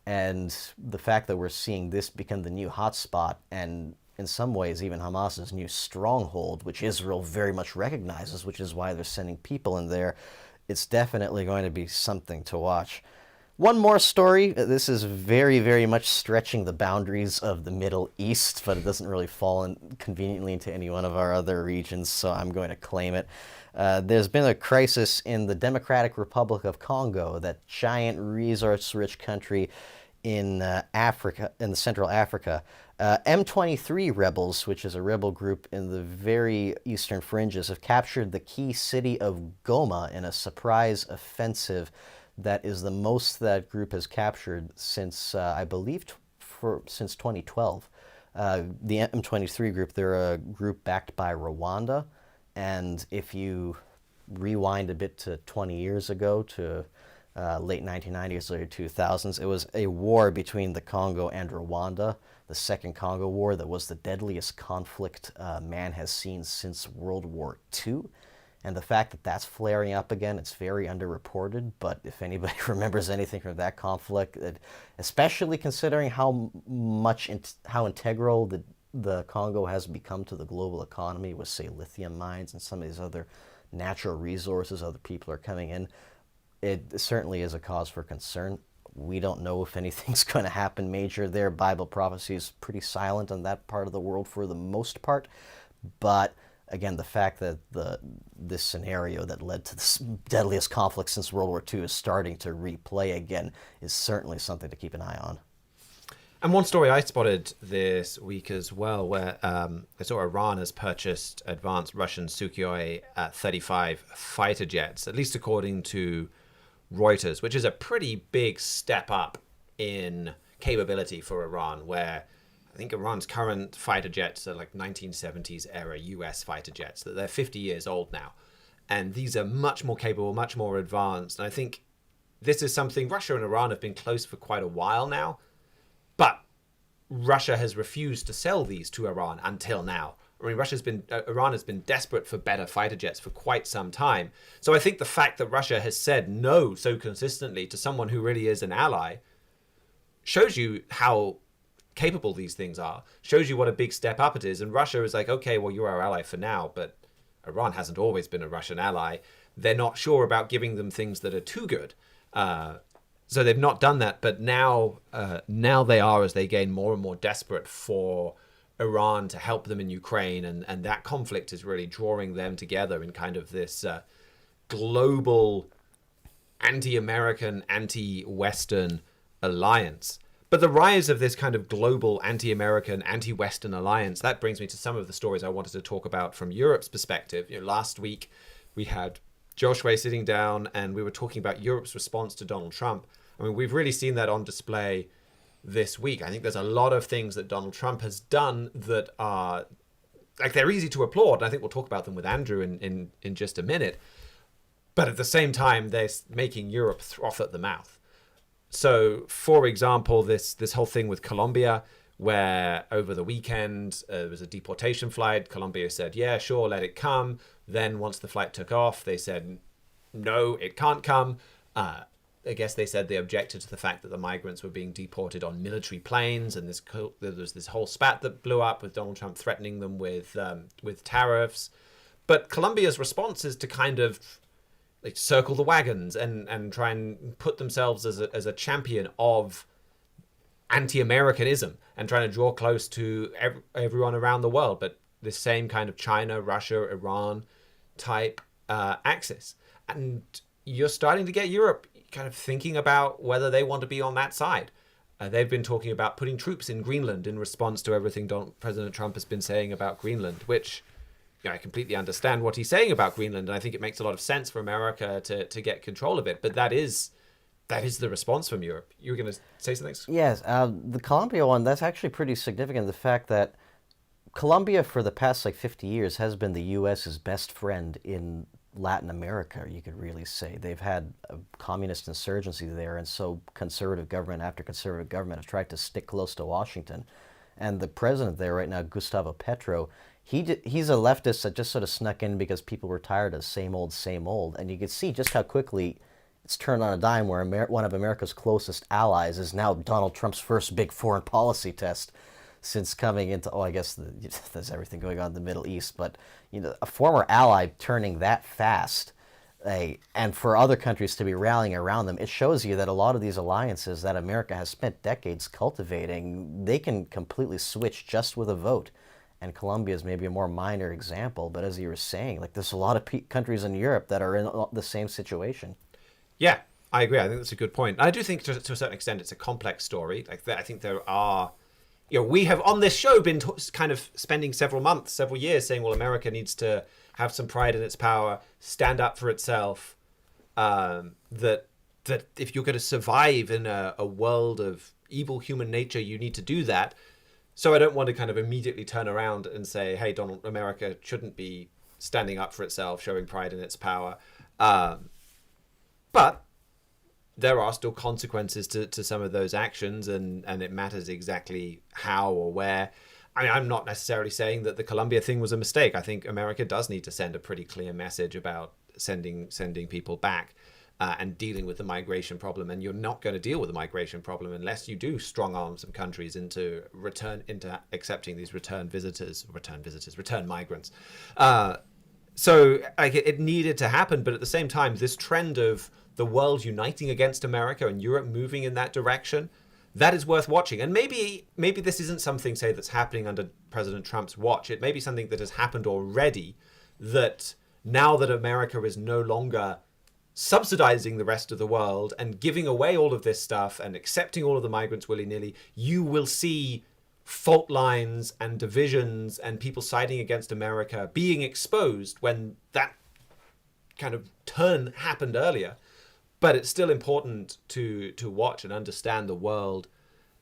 And the fact that we're seeing this become the new hotspot, and in some ways even Hamas's new stronghold, which Israel very much recognizes, which is why they're sending people in there, it's definitely going to be something to watch. One more story. This is very, very much stretching the boundaries of the Middle East, but it doesn't really fall in conveniently into any one of our other regions, so I'm going to claim it. There's been a crisis in the Democratic Republic of Congo, that giant resource-rich country in Africa, in the Central Africa. M23 rebels, which is a rebel group in the very eastern fringes, have captured the key city of Goma in a surprise offensive that is the most that group has captured since, I believe, since 2012. The M23 group, they're a group backed by Rwanda, and if you rewind a bit to 20 years ago, to late 1990s, early 2000s, it was a war between the Congo and Rwanda, the Second Congo War, that was the deadliest conflict man has seen since World War II. And the fact that that's flaring up again, it's very underreported, but if anybody remembers anything from that conflict, especially considering how integral the Congo has become to the global economy with, say, lithium mines and some of these other natural resources other people are coming in, it certainly is a cause for concern. We don't know if anything's going to happen major there. Bible prophecy is pretty silent on that part of the world for the most part, but again, the fact that this scenario that led to the deadliest conflict since World War II is starting to replay again is certainly something to keep an eye on. And one story I spotted this week as well, where I saw Iran has purchased advanced Russian Sukhoi 35 fighter jets, at least according to Reuters, which is a pretty big step up in capability for Iran, where I think Iran's current fighter jets are like 1970s era US fighter jets, that they're 50 years old now. And these are much more capable, much more advanced. And I think this is something Russia and Iran have been close for quite a while now. But Russia has refused to sell these to Iran until now. I mean, Iran has been desperate for better fighter jets for quite some time. So I think the fact that Russia has said no so consistently to someone who really is an ally shows you how capable these things are, shows you what a big step up it is. And Russia is like, okay, well, you're our ally for now, but Iran hasn't always been a Russian ally. They're not sure about giving them things that are too good. So they've not done that, but now they are, as they gain more and more desperate for Iran to help them in Ukraine, and that conflict is really drawing them together in kind of this global anti-American, anti-Western alliance. But the rise of this kind of global anti-American, anti-Western alliance, that brings me to some of the stories I wanted to talk about from Europe's perspective. You know, last week we had Joshua sitting down and we were talking about Europe's response to Donald Trump. I mean, we've really seen that on display this week. I think there's a lot of things that Donald Trump has done that are, like, they're easy to applaud. And I think we'll talk about them with Andrew in just a minute. But at the same time, they're making Europe froth at the mouth. So, for example, this whole thing with Colombia, where over the weekend there was a deportation flight. Colombia said, yeah, sure, let it come. Then once the flight took off, they said, no, it can't come. I guess they said they objected to the fact that the migrants were being deported on military planes, and there was this whole spat that blew up with Donald Trump threatening them with tariffs. But Colombia's response is to kind of like circle the wagons and try and put themselves as a champion of anti-Americanism and trying to draw close to everyone around the world, but this same kind of China, Russia, Iran type axis. And you're starting to get Europe kind of thinking about whether they want to be on that side. They've been talking about putting troops in Greenland in response to everything President Trump has been saying about Greenland, which I completely understand what he's saying about Greenland, and I think it makes a lot of sense for America to get control of it. But that is the response from Europe. You were going to say something? Yes, the Colombia one, that's actually pretty significant. The fact that Colombia for the past 50 years has been the U.S.'s best friend in Latin America, you could really say. They've had a communist insurgency there, and so conservative government after conservative government have tried to stick close to Washington. And the president there right now, Gustavo Petro, he's a leftist that just sort of snuck in because people were tired of same old, same old. And you can see just how quickly it's turned on a dime where one of America's closest allies is now Donald Trump's first big foreign policy test since coming into, I guess there's everything going on in the Middle East, but a former ally turning that fast, and for other countries to be rallying around them, it shows you that a lot of these alliances that America has spent decades cultivating, they can completely switch just with a vote. And Colombia is maybe a more minor example, but as you were saying, there's a lot of countries in Europe that are in the same situation. Yeah, I agree. I think that's a good point. I do think to a certain extent it's a complex story. I think there are... we have on this show been kind of spending several years saying, well, America needs to have some pride in its power, stand up for itself, that if you're going to survive in a world of evil human nature, you need to do that. So I don't want to kind of immediately turn around and say, hey, America shouldn't be standing up for itself, showing pride in its power. But there are still consequences to some of those actions, and it matters exactly how or where. I mean, I'm not necessarily saying that the Colombia thing was a mistake. I think America does need to send a pretty clear message about sending people back and dealing with the migration problem. And you're not going to deal with the migration problem unless you do strong arm some countries into accepting these return migrants. So it needed to happen, but at the same time, this trend of the world uniting against America and Europe moving in that direction, that is worth watching. And maybe this isn't something, say, that's happening under President Trump's watch. It may be something that has happened already, that now that America is no longer subsidizing the rest of the world and giving away all of this stuff and accepting all of the migrants willy-nilly, you will see fault lines and divisions and people siding against America being exposed when that kind of turn happened earlier. But it's still important to watch and understand the world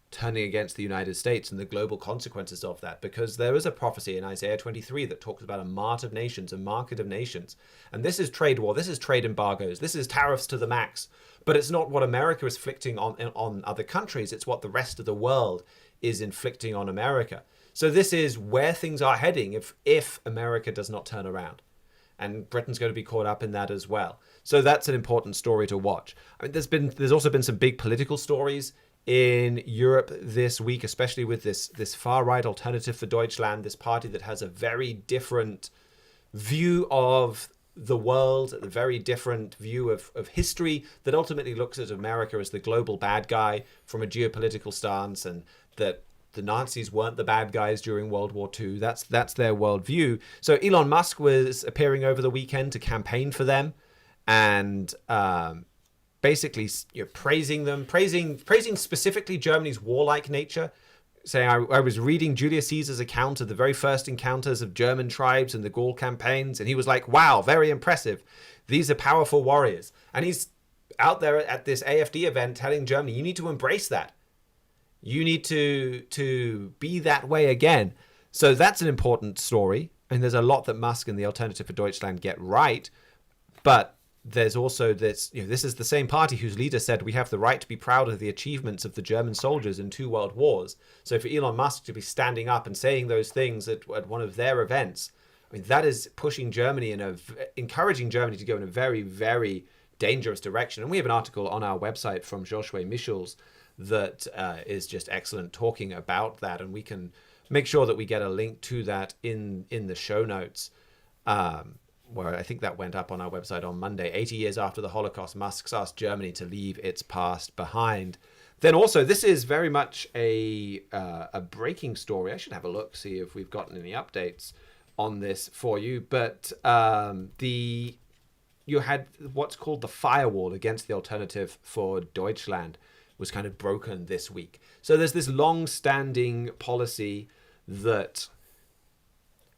turning against the United States and the global consequences of that, because there is a prophecy in Isaiah 23 that talks about a mart of nations, a market of nations. And this is trade war, this is trade embargoes, this is tariffs to the max. But it's not what America is inflicting on other countries, it's what the rest of the world is inflicting on America. So this is where things are heading if America does not turn around. And Britain's going to be caught up in that as well. So that's an important story to watch. I mean, there's also been some big political stories in Europe this week, especially with this far-right Alternative for Deutschland, this party that has a very different view of the world, a very different view of history, that ultimately looks at America as the global bad guy from a geopolitical stance, and that the Nazis weren't the bad guys during World War II. That's their worldview. So Elon Musk was appearing over the weekend to campaign for them, and basically praising them, praising specifically Germany's warlike nature, saying, I was reading Julius Caesar's account of the very first encounters of German tribes in the Gaul campaigns, and he was like, wow, very impressive. These are powerful warriors. And he's out there at this AfD event telling Germany, you need to embrace that. You need to be that way again. So that's an important story. And there's a lot that Musk and the Alternative for Deutschland get right. But there's also this, this is the same party whose leader said we have the right to be proud of the achievements of the German soldiers in 2 world wars. So for Elon Musk to be standing up and saying those things at one of their events, I mean, that is pushing Germany encouraging Germany to go in a very, very dangerous direction. And we have an article on our website from Joshua Michels that is just excellent, talking about that, and we can make sure that we get a link to that in the show notes, where I think that went up on our website on Monday. 80 years after the Holocaust, Musk asked Germany to leave its past behind. Then also, this is very much a breaking story. I should have a look, see if we've gotten any updates on this for you. But the you had what's called the firewall against the Alternative for Deutschland was kind of broken this week. So there's this long-standing policy that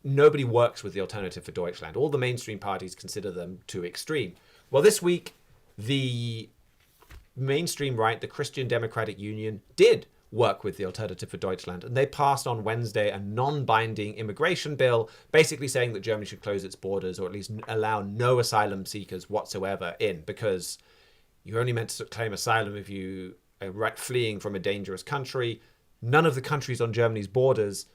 nobody works with the Alternative for Deutschland. All the mainstream parties consider them too extreme. Well, this week, the mainstream right, the Christian Democratic Union, did work with the Alternative for Deutschland, and they passed on Wednesday a non-binding immigration bill, basically saying that Germany should close its borders, or at least allow no asylum seekers whatsoever in, because you're only meant to claim asylum if you are fleeing from a dangerous country. None of the countries on Germany's borders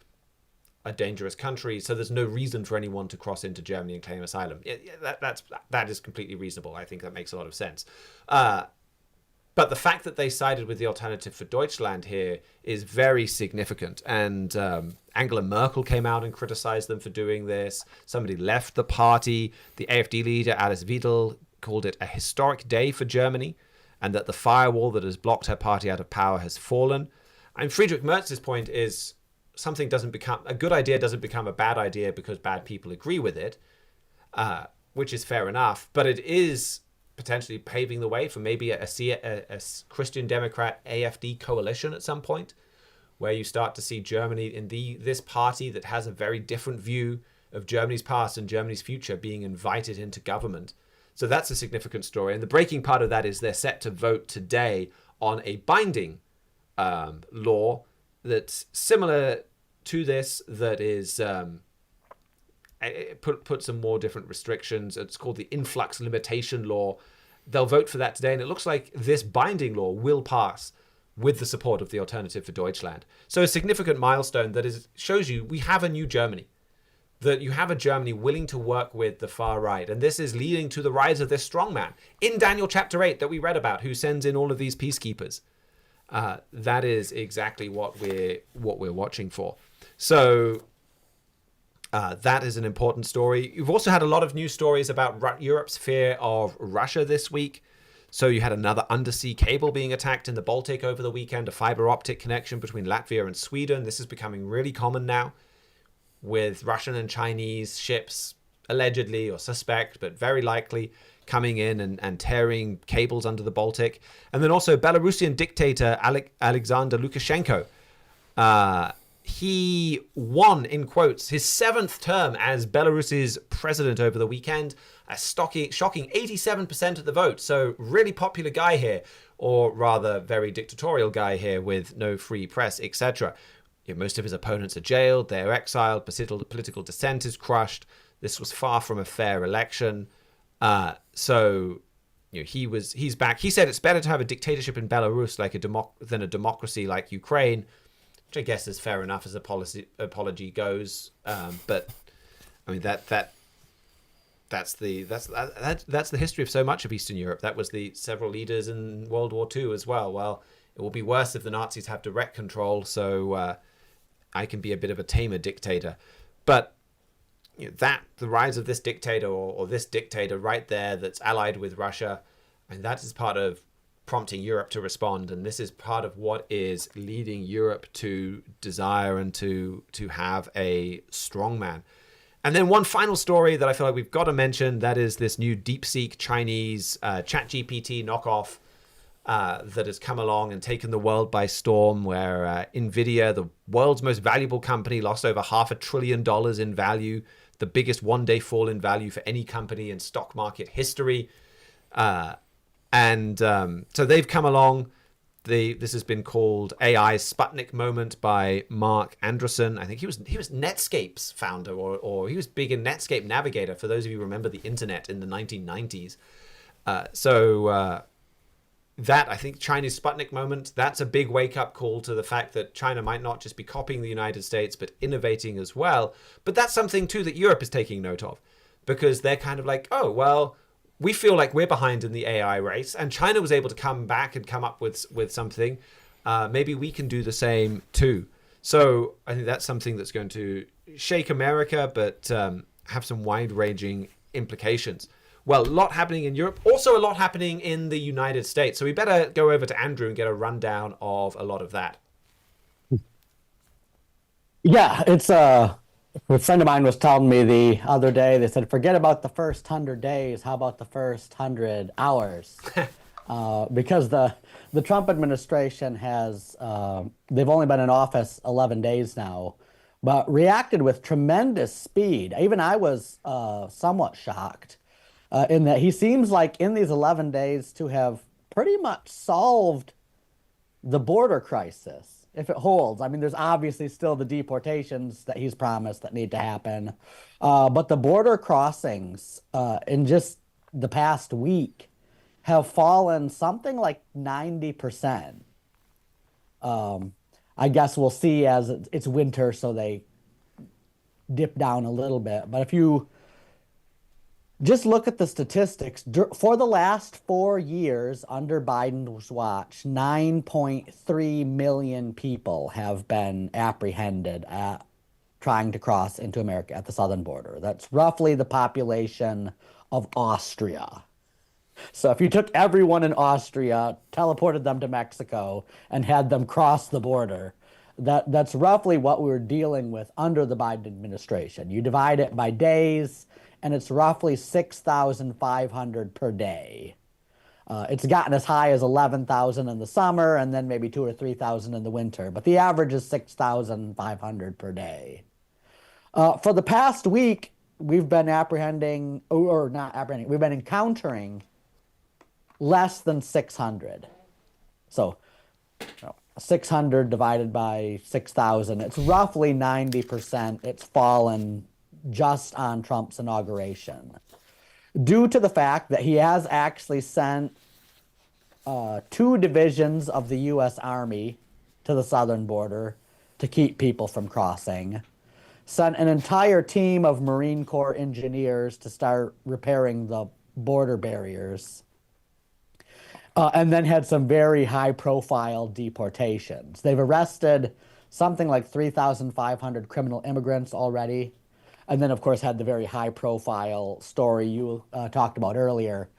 are dangerous countries, so there's no reason for anyone to cross into Germany and claim asylum. That is completely reasonable. I think that makes a lot of sense. But the fact that they sided with the Alternative for Deutschland here is very significant. And Angela Merkel came out and criticized them for doing this. Somebody left the party. The AfD leader, Alice Weidel, called it a historic day for Germany, and that the firewall that has blocked her party out of power has fallen. And Friedrich Merz's point is a good idea doesn't become a bad idea because bad people agree with it, which is fair enough. But it is potentially paving the way for maybe a Christian Democrat AfD coalition at some point, where you start to see Germany in this party that has a very different view of Germany's past and Germany's future being invited into government. So that's a significant story. And the breaking part of that is they're set to vote today on a binding law that's similar to this, that is it put some more different restrictions. It's called the influx limitation law. They'll vote for that today, and it looks like this binding law will pass with the support of the Alternative for Deutschland. So a significant milestone that shows you we have a new Germany, that you have a Germany willing to work with the far right. And this is leading to the rise of this strongman in Daniel chapter 8 that we read about, who sends in all of these peacekeepers. That is exactly what we're watching for. So that is an important story. You've also had a lot of news stories about Europe's fear of Russia this week. So you had another undersea cable being attacked in the Baltic over the weekend, a fiber optic connection between Latvia and Sweden. This is becoming really common now, with Russian and Chinese ships allegedly, or suspect, but very likely, coming in and tearing cables under the Baltic. And then also Belarusian dictator Alexander Lukashenko. He won, in quotes, his 7th term as Belarus's president over the weekend, a shocking 87% of the vote. So really popular guy here, or rather very dictatorial guy here, with no free press, etc. Most of his opponents are jailed, they're exiled, political dissent is crushed. This was far from a fair election. So he's back. He said it's better to have a dictatorship in Belarus than a democracy like Ukraine, which I guess is fair enough as a apology goes. But I mean that's the history of so much of Eastern Europe. That was the several leaders in World War II as well. Well, it will be worse if the Nazis have direct control. So I can be a bit of a tamer dictator. But the rise of this dictator or this dictator right there that's allied with Russia, and that is part of prompting Europe to respond. And this is part of what is leading Europe to desire and to have a strongman. And then one final story that I feel like we've got to mention, that is this new DeepSeek Chinese ChatGPT knockoff that has come along and taken the world by storm, where Nvidia, the world's most valuable company, lost over $500 billion in value, the biggest one-day fall in value for any company in stock market history. So they've come along. This has been called AI's Sputnik moment by Mark Andreessen. I think he was Netscape's founder, or he was big in Netscape Navigator, for those of you who remember the internet in the 1990s. That, I think, China's Sputnik moment, that's a big wake-up call to the fact that China might not just be copying the United States, but innovating as well. But that's something, too, that Europe is taking note of, because they're kind of like, oh, well, we feel like we're behind in the AI race, and China was able to come back and come up with something. Maybe we can do the same, too. So I think that's something that's going to shake America, but have some wide-ranging implications. Well, a lot happening in Europe, also a lot happening in the United States. So we better go over to Andrew and get a rundown of a lot of that. Yeah, it's A friend of mine was telling me the other day, they said, forget about the first 100 days. How about the first 100 hours? Because the Trump administration has, they've only been in office 11 days now, but reacted with tremendous speed. Even I was somewhat shocked in that he seems like in these 11 days to have pretty much solved the border crisis, if it holds. I mean, there's obviously still the deportations that he's promised that need to happen. But the border crossings in just the past week have fallen something like 90%. I guess we'll see as it's winter, so they dip down a little bit. But if you just look at the statistics, for the last 4 years under Biden's watch, 9.3 million people have been apprehended at trying to cross into America at the southern border. That's roughly the population of Austria. So if you took everyone in Austria, teleported them to Mexico, and had them cross the border, that's roughly what we were dealing with under the Biden administration. You divide it by days, and it's roughly 6,500 per day. It's gotten as high as 11,000 in the summer, and then maybe 2,000 or 3,000 in the winter. But the average is 6,500 per day. For the past week, we've been we've been encountering less than 600. So 600 divided by 6,000, it's roughly 90%. It's fallen just on Trump's inauguration, due to the fact that he has actually sent 2 divisions of the U.S. Army to the southern border to keep people from crossing, sent an entire team of Marine Corps engineers to start repairing the border barriers, and then had some very high-profile deportations. They've arrested something like 3,500 criminal immigrants already. And then, of course, had the very high-profile story you talked about earlier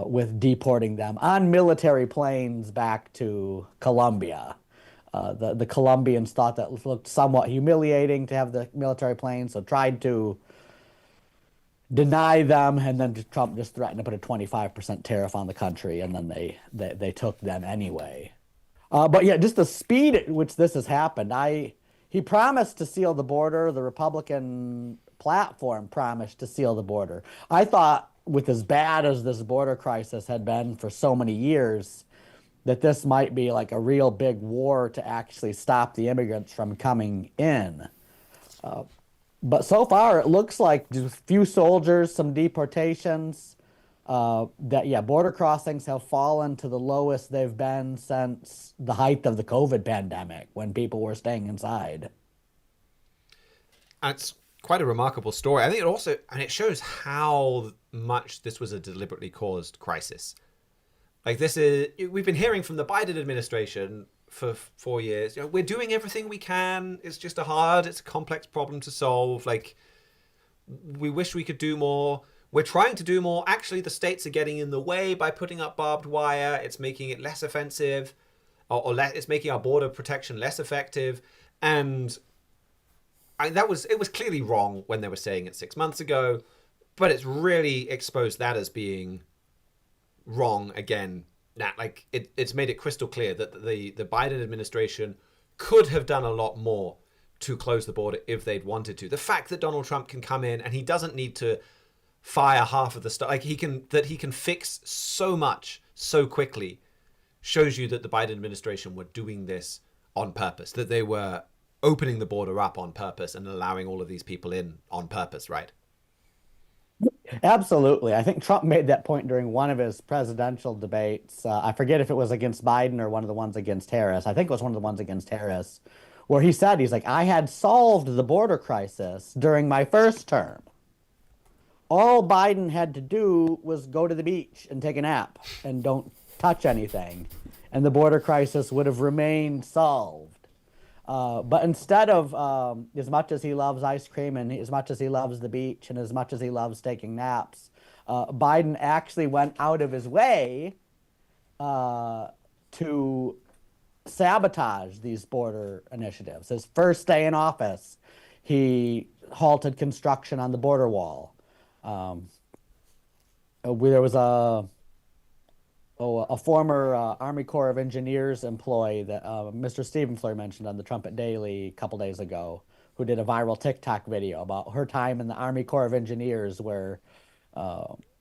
with deporting them on military planes back to Colombia. The Colombians thought that looked somewhat humiliating to have the military planes, so tried to deny them, and then Trump just threatened to put a 25% tariff on the country, and then they took them anyway. But yeah, just the speed at which this has happened. He promised to seal the border. The Republican platform promised to seal the border. I thought, with as bad as this border crisis had been for so many years, that this might be like a real big war to actually stop the immigrants from coming in. But so far, it looks like just a few soldiers, some deportations, border crossings have fallen to the lowest they've been since the height of the COVID pandemic, when people were staying inside. And it's quite a remarkable story. I think it shows how much this was a deliberately caused crisis. We've been hearing from the Biden administration for 4 years, we're doing everything we can. It's just it's a complex problem to solve. We wish we could do more. We're trying to do more. Actually, the states are getting in the way by putting up barbed wire. It's making it less offensive, it's making our border protection less effective. And it was clearly wrong when they were saying it 6 months ago, but it's really exposed that as being wrong again. Now, it's made it crystal clear that the Biden administration could have done a lot more to close the border if they'd wanted to. The fact that Donald Trump can come in and he doesn't need to fire half of the stuff, he can fix so much so quickly, shows you that the Biden administration were doing this on purpose, that they were opening the border up on purpose and allowing all of these people in on purpose, right? Absolutely. I think Trump made that point during one of his presidential debates. I forget if it was against Biden or one of the ones against Harris. I think it was one of the ones against Harris, where he said, he's like, I had solved the border crisis during my first term. All Biden had to do was go to the beach and take a nap and don't touch anything, and the border crisis would have remained solved. But instead of, as much as he loves ice cream and as much as he loves the beach and as much as he loves taking naps, Biden actually went out of his way to sabotage these border initiatives. His first day in office, He halted construction on the border wall. There was a former Army Corps of Engineers employee that Mr. Stephen Fleur mentioned on the Trumpet Daily a couple days ago, who did a viral TikTok video about her time in the Army Corps of Engineers, where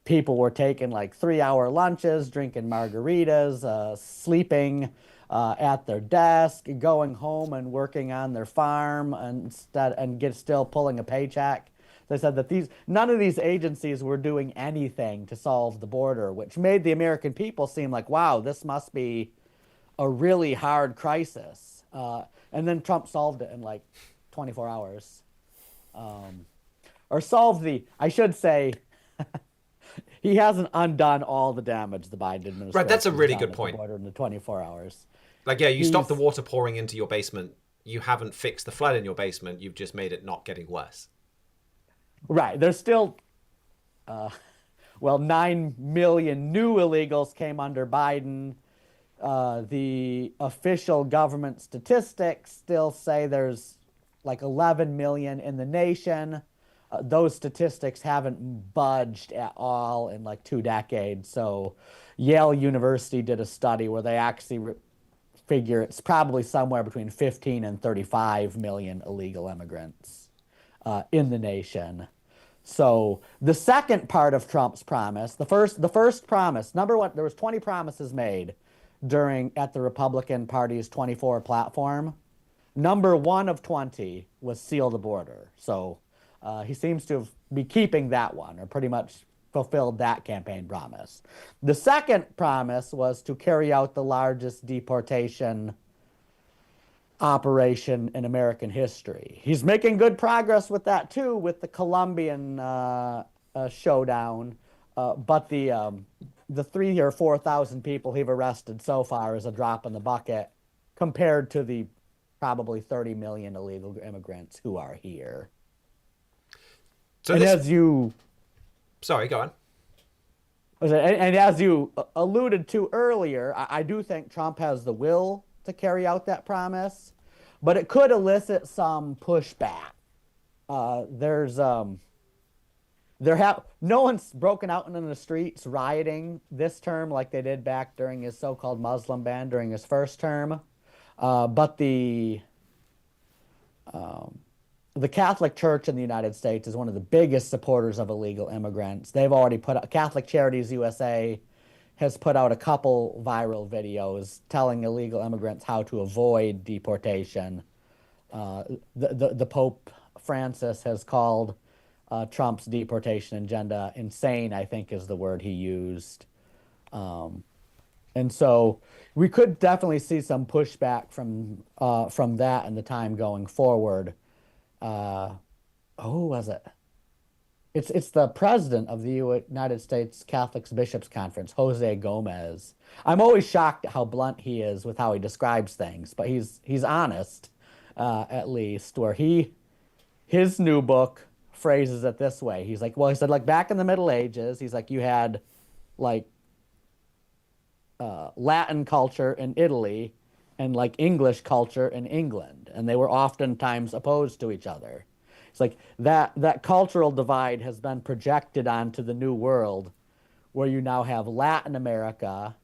people were taking like 3-hour lunches, drinking margaritas, sleeping at their desk, going home and working on their farm and still pulling a paycheck. They said that none of these agencies were doing anything to solve the border, which made the American people seem like, wow, this must be a really hard crisis. And then Trump solved it in like 24 hours. Or solved I should say, he hasn't undone all the damage the Biden administration. Right, that's a really good point. The border in the 24 hours. Like, yeah, you stop the water pouring into your basement. You haven't fixed the flood in your basement. You've just made it not getting worse. Right. There's still, 9 million new illegals came under Biden. The official government statistics still say there's like 11 million in the nation. Those statistics haven't budged at all in like 2 decades. So Yale University did a study where they actually figure it's probably somewhere between 15 and 35 million illegal immigrants in the nation. So the second part of Trump's promise, the first promise, number one, there was 20 promises made at the Republican Party's 24 platform. Number 1 of 20 was seal the border. So he seems to be keeping that one, or pretty much fulfilled that campaign promise. The second promise was to carry out the largest deportation operation in American history. He's making good progress with that too, with the Colombian showdown. But the 3,000 or 4,000 people he've arrested so far is a drop in the bucket compared to the probably 30 million illegal immigrants who are here. So Sorry, go on. And as you alluded to earlier, I do think Trump has the will to carry out that promise, but it could elicit some pushback. No one's broken out into the streets rioting this term like they did back during his so-called Muslim ban during his first term, but the Catholic Church in the United States is one of the biggest supporters of illegal immigrants. They've already Catholic Charities USA has put out a couple viral videos telling illegal immigrants how to avoid deportation. The Pope Francis has called Trump's deportation agenda insane, I think is the word he used. And so we could definitely see some pushback from that in the time going forward. Who was it? It's the president of the United States Catholic Bishops Conference, Jose Gomez. I'm always shocked at how blunt he is with how he describes things, but he's honest, at least, where his new book phrases it this way. He said, like, back in the Middle Ages, he's like, you had like Latin culture in Italy and like English culture in England, and they were oftentimes opposed to each other. It's like that cultural divide has been projected onto the New World, where you now have Latin America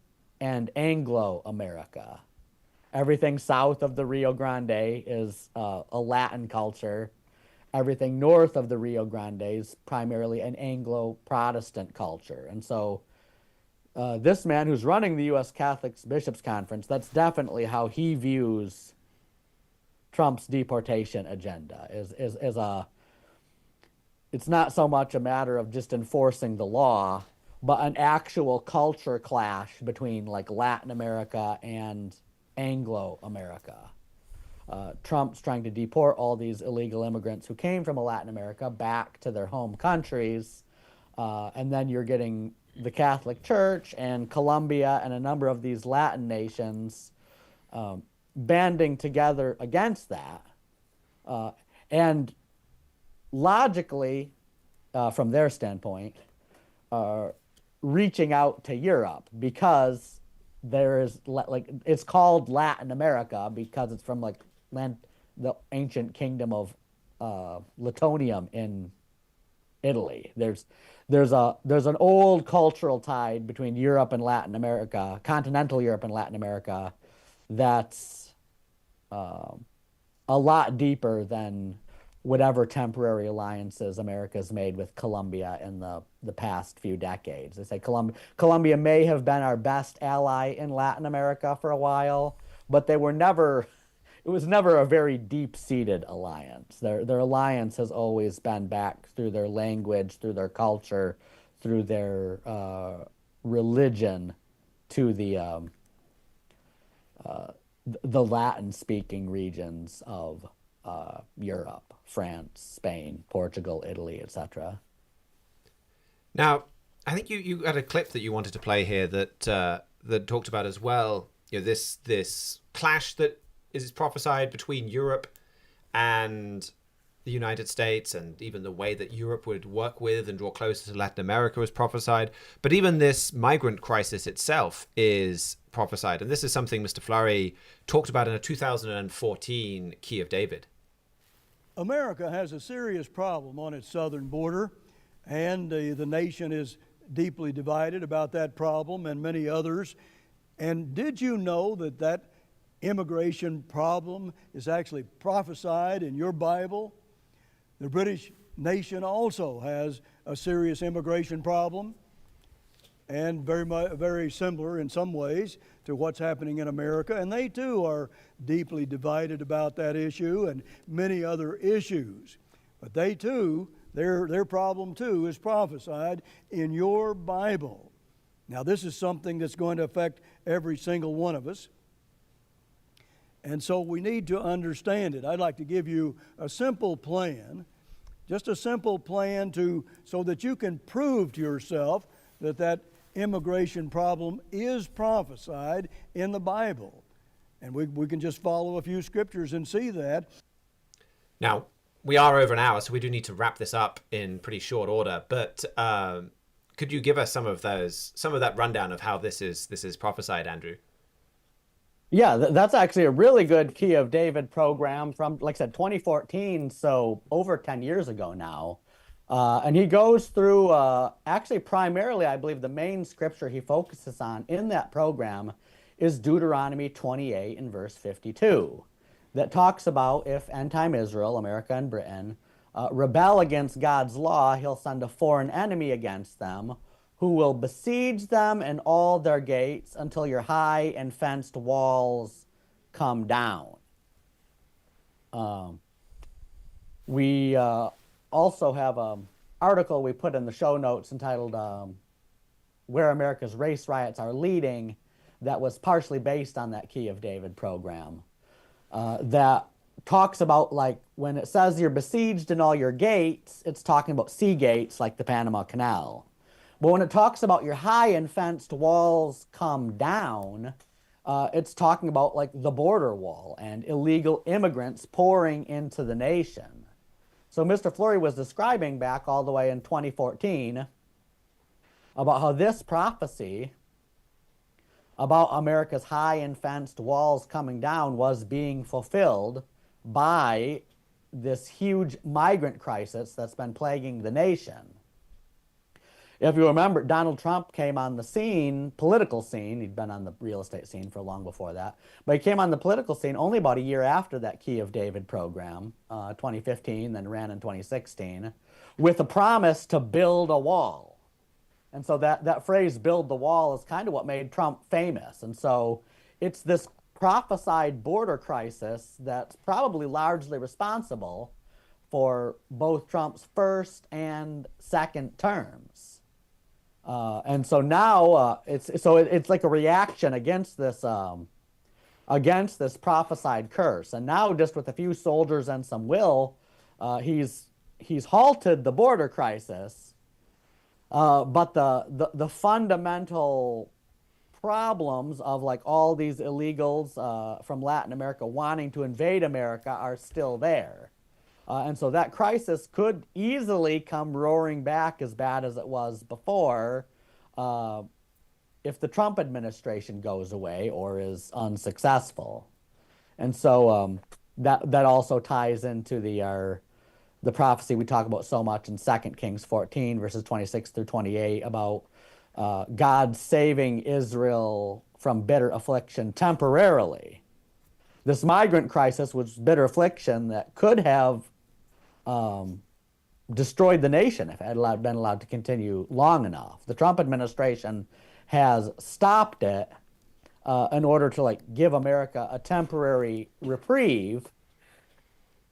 and Anglo America. Everything south of the Rio Grande is a Latin culture. Everything north of the Rio Grande is primarily an Anglo-Protestant culture. And so this man who's running the U.S. Catholic Bishops Conference, that's definitely how he views Trump's deportation agenda. It's not so much a matter of just enforcing the law, but an actual culture clash between like Latin America and Anglo America. Trump's trying to deport all these illegal immigrants who came from Latin America back to their home countries, and then you're getting the Catholic Church and Colombia and a number of these Latin nations banding together against that. And logically, from their standpoint, reaching out to Europe, because there is it's called Latin America because it's from like the ancient kingdom of Latonium in Italy. There's an old cultural tide between Europe and Latin America, continental Europe and Latin America, that's a lot deeper than whatever temporary alliances America's made with Colombia in the past few decades. They say Colombia may have been our best ally in Latin America for a while, but it was never a very deep-seated alliance. Their alliance has always been back through their language, through their culture, through their religion to the Latin-speaking regions of Europe, France, Spain, Portugal, Italy, etc. Now, I think you had a clip that you wanted to play here that that talked about as well, this clash that is prophesied between Europe and the United States, and even the way that Europe would work with and draw closer to Latin America was prophesied. But even this migrant crisis itself is prophesied. And this is something Mr. Fleury talked about in a 2014 Key of David. America has a serious problem on its southern border, and the nation is deeply divided about that problem and many others. And did you know that immigration problem is actually prophesied in your Bible? The British nation also has a serious immigration problem, and very similar in some ways to what's happening in America. And they too are deeply divided about that issue and many other issues. But they too, their problem too is prophesied in your Bible. Now this is something that's going to affect every single one of us. And so we need to understand it. I'd like to give you a simple plan, just a simple plan so that you can prove to yourself that immigration problem is prophesied in the Bible. And we can just follow a few scriptures and see that. Now, we are over an hour, so we do need to wrap this up in pretty short order. But could you give us some of that rundown of how this is prophesied, Andrew? Yeah, that's actually a really good Key of David program from, like I said, 2014, so over 10 years ago now. And he goes through, actually primarily, I believe the main scripture he focuses on in that program is Deuteronomy 28 and verse 52, that talks about if end-time Israel, America and Britain, rebel against God's law, he'll send a foreign enemy against them, who will besiege them and all their gates until your high and fenced walls come down. We also have an article we put in the show notes entitled Where America's Race Riots Are Leading, that was partially based on that Key of David program, that talks about, like, when it says you're besieged in all your gates, it's talking about sea gates like the Panama Canal. But when it talks about your high and fenced walls come down, it's talking about like the border wall and illegal immigrants pouring into the nation. So Mr. Fleury was describing back all the way in 2014 about how this prophecy about America's high and fenced walls coming down was being fulfilled by this huge migrant crisis that's been plaguing the nation. If you remember, Donald Trump came on the scene, political scene. He'd been on the real estate scene for long before that. But he came on the political scene only about a year after that Key of David program, 2015, then ran in 2016, with a promise to build a wall. And so that phrase, build the wall, is kind of what made Trump famous. And so it's this prophesied border crisis that's probably largely responsible for both Trump's first and second terms. And so now it's like a reaction against this prophesied curse. And now, just with a few soldiers and some will, he's halted the border crisis. But the fundamental problems of like all these illegals from Latin America wanting to invade America are still there. And so that crisis could easily come roaring back as bad as it was before if the Trump administration goes away or is unsuccessful. And so that also ties into the prophecy we talk about so much in 2 Kings 14, verses 26 through 28, about God saving Israel from bitter affliction temporarily. This migrant crisis was bitter affliction that could have destroyed the nation if it had been allowed to continue long enough. The Trump administration has stopped it in order to give America a temporary reprieve.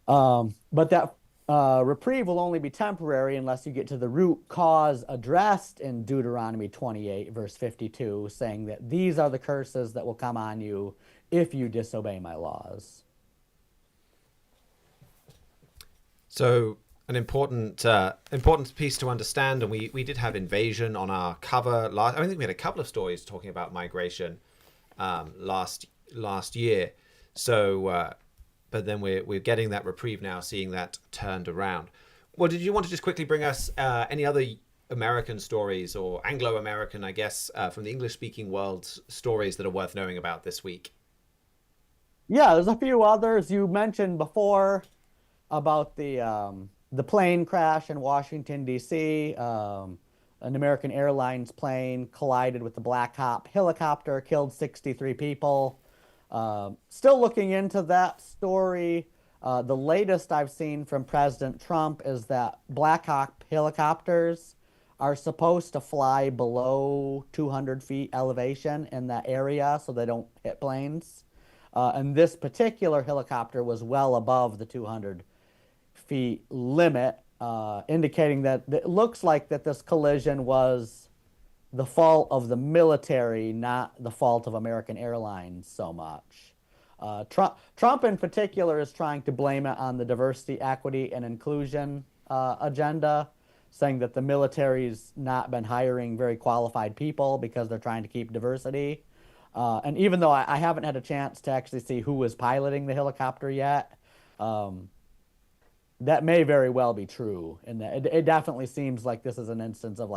But that reprieve will only be temporary unless you get to the root cause addressed in Deuteronomy 28, verse 52, saying that these are the curses that will come on you if you disobey my laws. So an important piece to understand, and we did have invasion on our cover last. I think we had a couple of stories talking about migration last year. So, but then we're getting that reprieve now, seeing that turned around. Well, did you want to just quickly bring us any other American stories, or Anglo-American, I guess, from the English-speaking world, stories that are worth knowing about this week? Yeah, there's a few others. You mentioned before about the plane crash in Washington, D.C. An American Airlines plane collided with the Black Hawk helicopter, killed 63 people. Still looking into that story. The latest I've seen from President Trump is that Black Hawk helicopters are supposed to fly below 200 feet elevation in that area so they don't hit planes. And this particular helicopter was well above the 200 feet limit, indicating that it looks like that this collision was the fault of the military, not the fault of American Airlines so much. Trump in particular is trying to blame it on the diversity, equity, and inclusion agenda, saying that the military's not been hiring very qualified people because they're trying to keep diversity. And even though I haven't had a chance to actually see who was piloting the helicopter yet, that may very well be true. And it definitely seems like this is an instance of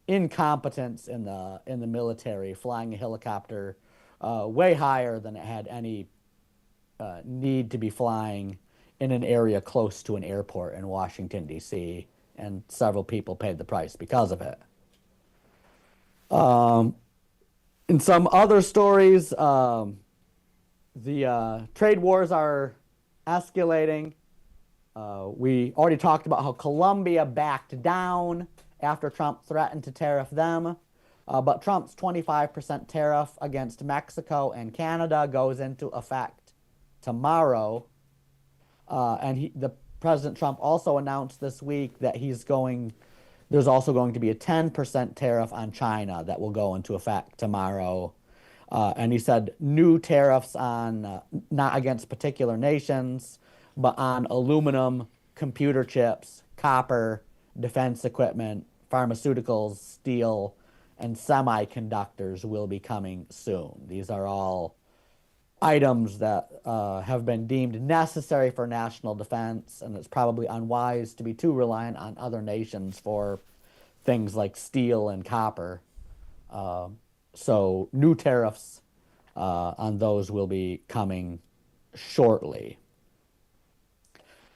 incompetence in the military, flying a helicopter way higher than it had any need to be flying in an area close to an airport in Washington, D.C., and several people paid the price because of it. In some other stories, the trade wars are escalating. We already talked about how Colombia backed down after Trump threatened to tariff them. But Trump's 25% tariff against Mexico and Canada goes into effect tomorrow. And President Trump also announced this week that there's also going to be a 10% tariff on China that will go into effect tomorrow. And he said new tariffs on, not against particular nations, but on aluminum, computer chips, copper, defense equipment, pharmaceuticals, steel, and semiconductors will be coming soon. These are all items that have been deemed necessary for national defense, and it's probably unwise to be too reliant on other nations for things like steel and copper. So new tariffs on those will be coming shortly.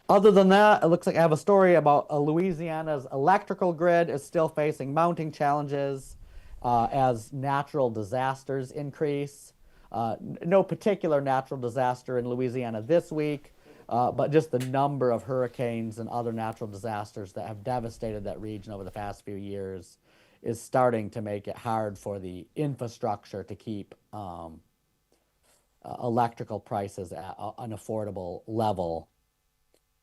Other than that, it looks like I have a story about Louisiana's electrical grid is still facing mounting challenges as natural disasters increase. No particular natural disaster in Louisiana this week, but just the number of hurricanes and other natural disasters that have devastated that region over the past few years is starting to make it hard for the infrastructure to keep electrical prices at an affordable level.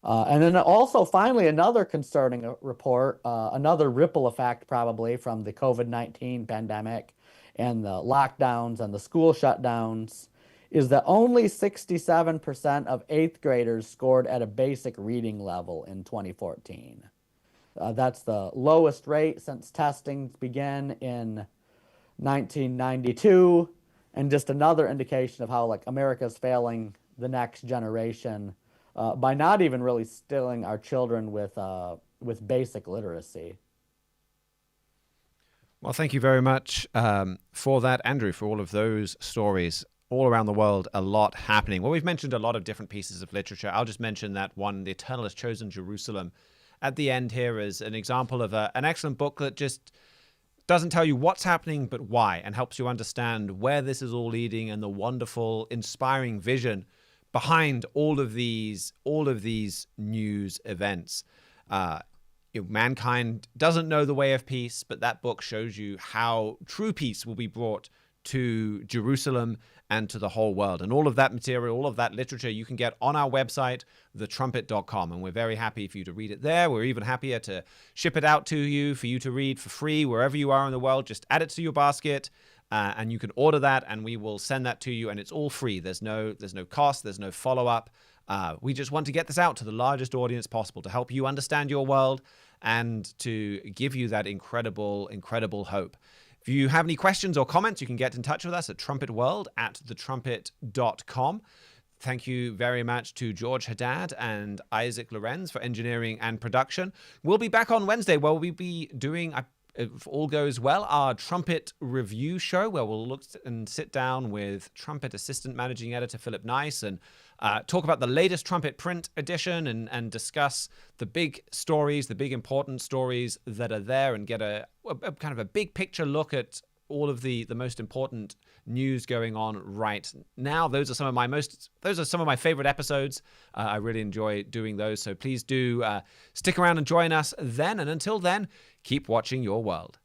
And then also, finally, another concerning report, another ripple effect probably from the COVID-19 pandemic and the lockdowns and the school shutdowns, is that only 67% of 8th graders scored at a basic reading level in 2014. That's the lowest rate since testing began in 1992, and just another indication of how America's failing the next generation by not even really instilling our children with basic literacy. Well, thank you very much for that, Andrew, for all of those stories. all around the world, a lot happening. Well, we've mentioned a lot of different pieces of literature. I'll just mention that one, The Eternal Has Chosen Jerusalem, at the end here as an example of an excellent book that just doesn't tell you what's happening, but why, and helps you understand where this is all leading and the wonderful, inspiring vision behind all of these news events. Mankind doesn't know the way of peace, but that book shows you how true peace will be brought to Jerusalem and to the whole world. And all of that material, all of that literature you can get on our website, thetrumpet.com. And we're very happy for you to read it there. We're even happier to ship it out to you for you to read for free wherever you are in the world. Just add it to your basket and you can order that and we will send that to you. And it's all free. There's no cost. There's no follow-up. We just want to get this out to the largest audience possible to help you understand your world and to give you that incredible, incredible hope. If you have any questions or comments, you can get in touch with us at trumpetworld@thetrumpet.com. Thank you very much to George Haddad and Isaac Lorenz for engineering and production. We'll be back on Wednesday where we'll be doing, if all goes well, our Trumpet review show where we'll look and sit down with Trumpet Assistant Managing Editor Philip Nice and talk about the latest Trumpet print edition and discuss the big stories, the big important stories that are there and get a kind of a big picture look at all of the most important news going on right now. Those are some of my favorite episodes. I really enjoy doing those. So please do stick around and join us then. And until then, keep watching your world.